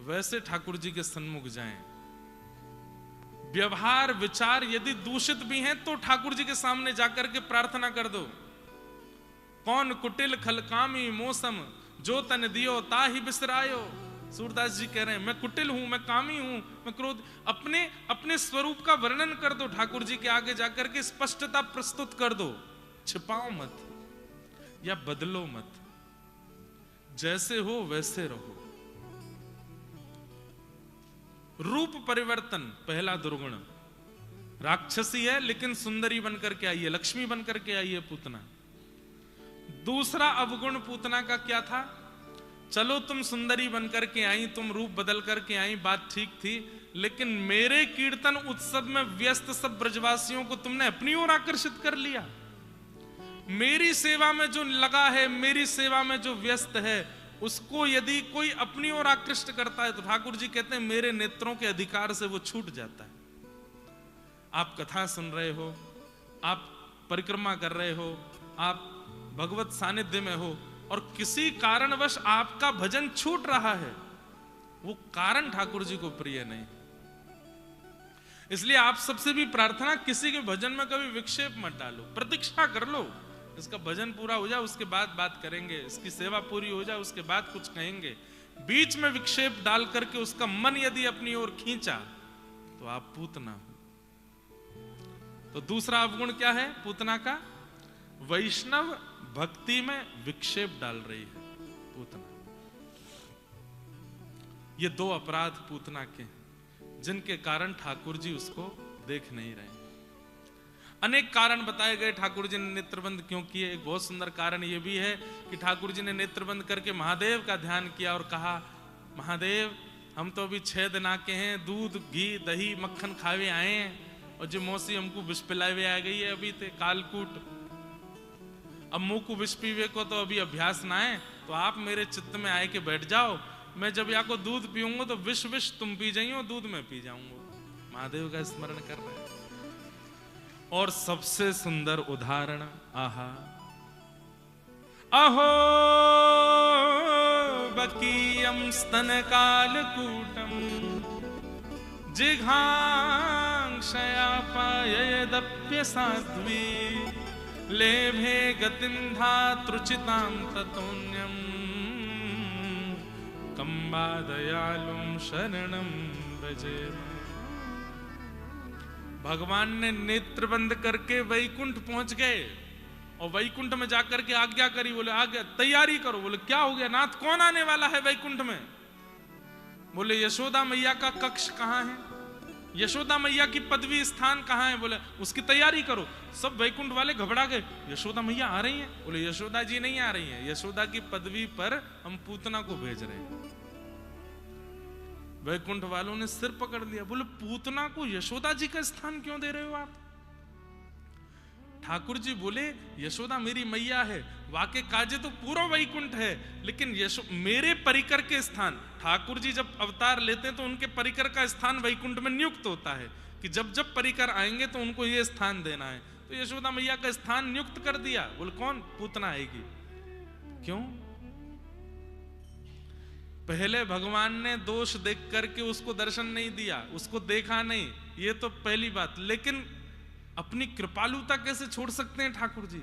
वैसे ठाकुर जी के सन्मुख जाएं। व्यवहार विचार यदि दूषित भी हैं तो ठाकुर जी के सामने जाकर के प्रार्थना कर दो। कौन कुटिल खलकामी मौसम, जो तन दियो ताहि बिसरायो। सूरदास जी कह रहे हैं, मैं कुटिल हूं, मैं कामी हूं, मैं क्रोध। अपने स्वरूप का वर्णन कर दो ठाकुर जी के आगे जाकर के, स्पष्टता प्रस्तुत कर दो। छिपाओ मत या बदलो मत, जैसे हो वैसे रहो। रूप परिवर्तन पहला दुर्गुण। राक्षसी है लेकिन सुंदरी बनकर के आई है, लक्ष्मी बनकर के आई है पूतना। दूसरा अवगुण पूतना का क्या था? चलो तुम सुंदरी बनकर के आई, तुम रूप बदल करके आई, बात ठीक थी, लेकिन मेरे कीर्तन उत्सव में व्यस्त सब ब्रजवासियों को तुमने अपनी ओर आकर्षित कर लिया। मेरी सेवा में जो लगा है, मेरी सेवा में जो व्यस्त है, उसको यदि कोई अपनी ओर आकृष्ट करता है तो ठाकुर जी कहते हैं मेरे नेत्रों के अधिकार से वो छूट जाता है। आप कथा सुन रहे हो, आप परिक्रमा कर रहे हो, आप भगवत सानिध्य में हो और किसी कारणवश आपका भजन छूट रहा है, वो कारण ठाकुर जी को प्रिय नहीं। इसलिए आप सबसे भी प्रार्थना, किसी के भजन में कभी विक्षेप मत डालो, प्रतीक्षा कर लो, इसका भजन पूरा हो जाए उसके बाद बात करेंगे, इसकी सेवा पूरी हो जाए उसके बाद कुछ कहेंगे। बीच में विक्षेप डाल करके उसका मन यदि अपनी ओर खींचा तो आप पूतना हो। तो दूसरा अवगुण क्या है पूतना का? वैष्णव भक्ति में विक्षेप डाल रही है पूतना। ये दो अपराध पूतना के, जिनके कारण ठाकुर जी उसको देख नहीं रहे। अनेक कारण बताए गए ठाकुर जी ने नेत्रबंद क्यों किए। एक बहुत सुंदर कारण यह भी है कि ठाकुर जी ने नेत्रबंद करके महादेव का ध्यान किया और कहा, महादेव हम तो अभी 6 दिन आके हैं, दूध घी दही मक्खन खावे आए हैं, और जो मौसी हमको विष पिलावे आ गई है अभी थे कालकूट। अब मुंह को विष पीवे को तो अभी अभ्यास ना है, तो आप मेरे चित्त में आए के बैठ जाओ, मैं जब या को दूध पीऊंगा तो विष विष तुम पी जाइयो, दूध में पी जाऊंगा। महादेव का स्मरण कर रहे हैं। और सबसे सुंदर उदाहरण, आहा अहो बकीयम स्तन कालकूटम जिघांक्षयापायदप्य साध्वी लेभे गतिं धातृचितां ततोन्यं कंबादयालुं शरणं व्रजेम। भगवान ने नेत्र बंद करके वैकुंठ पहुंच गए और वैकुंठ में जाकर के आज्ञा करी, बोले आज्ञा तैयारी करो। बोले क्या हो गया नाथ, कौन आने वाला है वैकुंठ में? बोले यशोदा मैया का कक्ष कहाँ है, यशोदा मैया की पदवी स्थान कहाँ है? बोले उसकी तैयारी करो। सब वैकुंठ वाले घबरा गए, यशोदा मैया आ रही हैं? बोले यशोदा जी नहीं आ रही हैं, यशोदा की पदवी पर हम पूतना को भेज रहे हैं। वैकुंठ वालों ने सिर पकड़ लिया, बोले पूतना को यशोदा जी का स्थान क्यों दे रहे हो आप? ठाकुर जी बोले यशोदा मेरी मैया है, वाके काजे तो पूरा वैकुंठ है, लेकिन मेरे परिकर के स्थान, ठाकुर जी जब अवतार लेते हैं तो उनके परिकर का स्थान वैकुंठ में नियुक्त होता है कि जब जब परिकर आएंगे तो उनको ये स्थान देना है। तो यशोदा मैया का स्थान नियुक्त कर दिया। बोले कौन? पूतना आएगी। क्यों? पहले भगवान ने दोष देख करके उसको दर्शन नहीं दिया, उसको देखा नहीं, ये तो पहली बात। लेकिन अपनी कृपालुता कैसे छोड़ सकते हैं ठाकुर जी?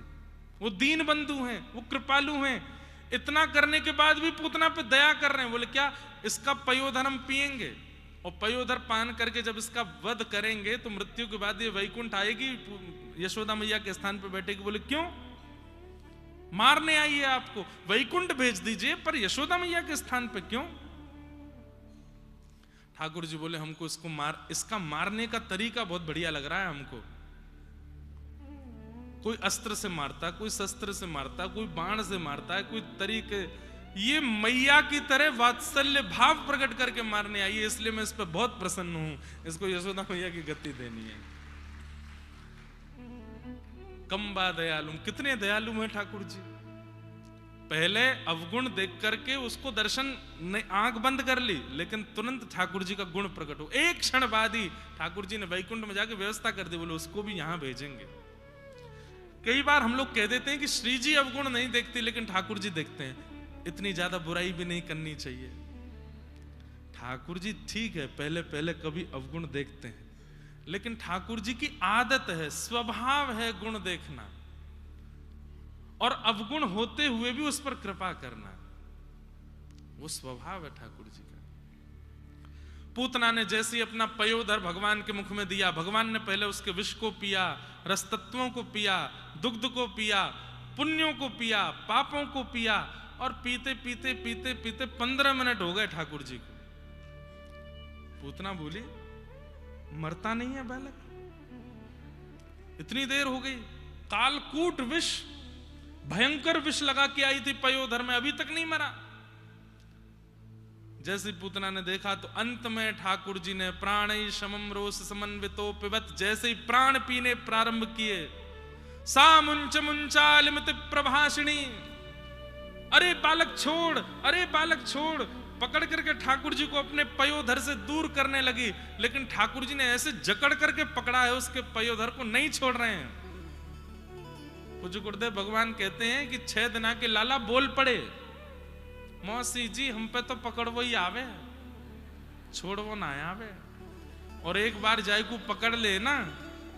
वो दीन बंधु हैं, वो कृपालु हैं। इतना करने के बाद भी पूतना पे दया कर रहे हैं। बोले क्या इसका पयोधन हम पिएंगे? और पयोधर पान करके जब इसका वध करेंगे तो मृत्यु के बाद ये वैकुंठ आएगी, यशोदा मैया के स्थान पर बैठेगी। बोले क्यों? मारने आई है आपको, वैकुंठ भेज दीजिए, पर यशोदा मैया के स्थान पे क्यों? ठाकुर जी बोले हमको इसका मारने का तरीका बहुत बढ़िया लग रहा है हमको। कोई अस्त्र से मारता, कोई शस्त्र से मारता, कोई बाण से मारता है, कोई तरीके, ये मैया की तरह वात्सल्य भाव प्रकट करके मारने आई है, इसलिए मैं इस पर बहुत प्रसन्न हूं। इसको यशोदा मैया की गति देनी है। कंबा दयालु, कितने दयालु हैं ठाकुर जी। पहले अवगुण देख करके उसको दर्शन आंख बंद कर ली, लेकिन तुरंत ठाकुर जी का गुण प्रकट हो। एक क्षण बाद ही ठाकुर जी ने वैकुंठ में जाके व्यवस्था कर दी, बोले उसको भी यहां भेजेंगे। कई बार हम लोग कह देते हैं कि श्री जी अवगुण नहीं देखती, लेकिन ठाकुर जी देखते हैं। इतनी ज्यादा बुराई भी नहीं करनी चाहिए। ठाकुर जी ठीक है, पहले पहले कभी अवगुण देखते हैं, लेकिन ठाकुर जी की आदत है, स्वभाव है गुण देखना, और अवगुण होते हुए भी उस पर कृपा करना। वो स्वभाव है ठाकुर जी का। पूतना ने जैसे अपना पयोधर भगवान के मुख में दिया, भगवान ने पहले उसके विष को पिया, रस तत्वों को पिया, दुग्ध को पिया, पुण्यों को पिया, पापों को पिया, और पीते पीते पीते पीते 15 मिनट हो गए ठाकुर जी को। पूतना बोली मरता नहीं है बालक, इतनी देर हो गई, कालकूट विष, भयंकर विष लगा के आई थी पयोधर में, अभी तक नहीं मरा। जैसे पूतना ने देखा तो अंत में ठाकुर जी ने प्राणै शमं रोष समन्वितो पिबत, जैसे ही प्राण पीने प्रारंभ किए, सा मुंच मुंचालिमित प्रभाषिणी, अरे बालक छोड़, अरे बालक छोड़, पकड़ करके ठाकुर जी को अपने पयोधर से दूर करने लगी। लेकिन ठाकुर जी ने ऐसे जकड़ करके पकड़ा है उसके पयोधर को, नहीं छोड़ रहे हैं। पूज्य गुरुदेव भगवान कहते हैं कि 6 दिन के लाला बोल पड़े, मौसी जी हम पे तो पकड़वो ही आवे, छोड़वो ना आवे। और एक बार जाय को पकड़ ले ना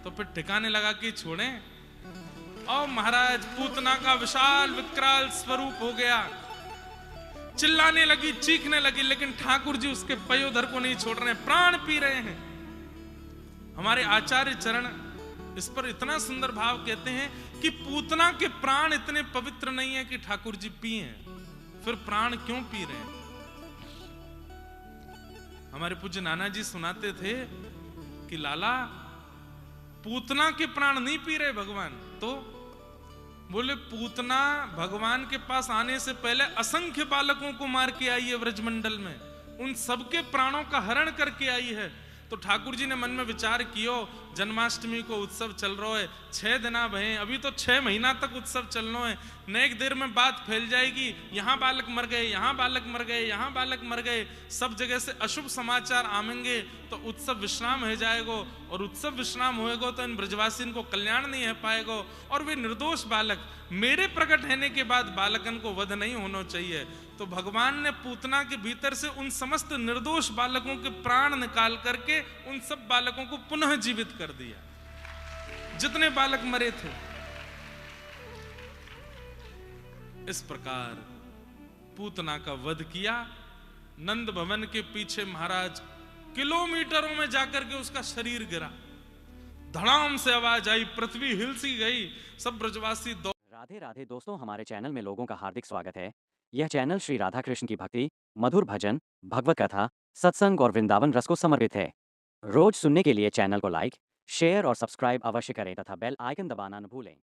तो फिर ठिकाने लगा के छोड़े। और महाराज पूतना का विशाल विकराल स्वरूप हो गया, चिल्लाने लगी, चीखने लगी, लेकिन ठाकुर जी उसके पयोधर को नहीं छोड़ रहे हैं, प्राण पी रहे हैं। हमारे आचार्य चरण इस पर इतना सुंदर भाव कहते हैं कि पूतना के प्राण इतने पवित्र नहीं है कि ठाकुर जी पिए, फिर प्राण क्यों पी रहे हैं? हमारे पूज्य नाना जी सुनाते थे कि लाला पूतना के प्राण नहीं पी रहे भगवान, तो बोले पूतना भगवान के पास आने से पहले असंख्य बालकों को मार के आई है ब्रजमंडल में, उन सबके प्राणों का हरण करके आई है। तो ठाकुर जी ने मन में विचार कियो, जन्माष्टमी को उत्सव चल रहा है, 6 दिन भये, अभी तो 6 महीना तक उत्सव चलना है, नेक देर में बात फैल जाएगी, यहाँ बालक मर गए, यहाँ बालक मर गए, यहाँ बालक मर गए, सब जगह से अशुभ समाचार आवेंगे, तो उत्सव विश्राम हो जाएगा, और उत्सव विश्राम होएगा तो इन ब्रजवासियों को कल्याण नहीं हो पाएगा, और वे निर्दोष बालक, मेरे प्रकट होने के बाद बालकन को वध नहीं होना चाहिए। तो भगवान ने पूतना के भीतर से उन समस्त निर्दोष बालकों के प्राण निकाल करके उन सब बालकों को पुनः जीवित कर दिया, जितने बालक मरे थे। इस प्रकार पूतना का वध किया। नंद भवन के पीछे महाराज किलोमीटरों में जाकर के उसका शरीर गिरा, धड़ाम से आवाज आई, पृथ्वी हिल सी गई, सब ब्रजवासी राधे राधे दोस्तों, हमारे चैनल में लोगों का हार्दिक स्वागत है। यह चैनल श्री राधा कृष्ण की भक्ति, मधुर भजन, भगवत कथा, सत्संग और वृंदावन रस को समर्पित है। रोज सुनने के लिए चैनल को लाइक, शेयर और सब्सक्राइब अवश्य करें तथा बेल आइकन दबाना न भूलें।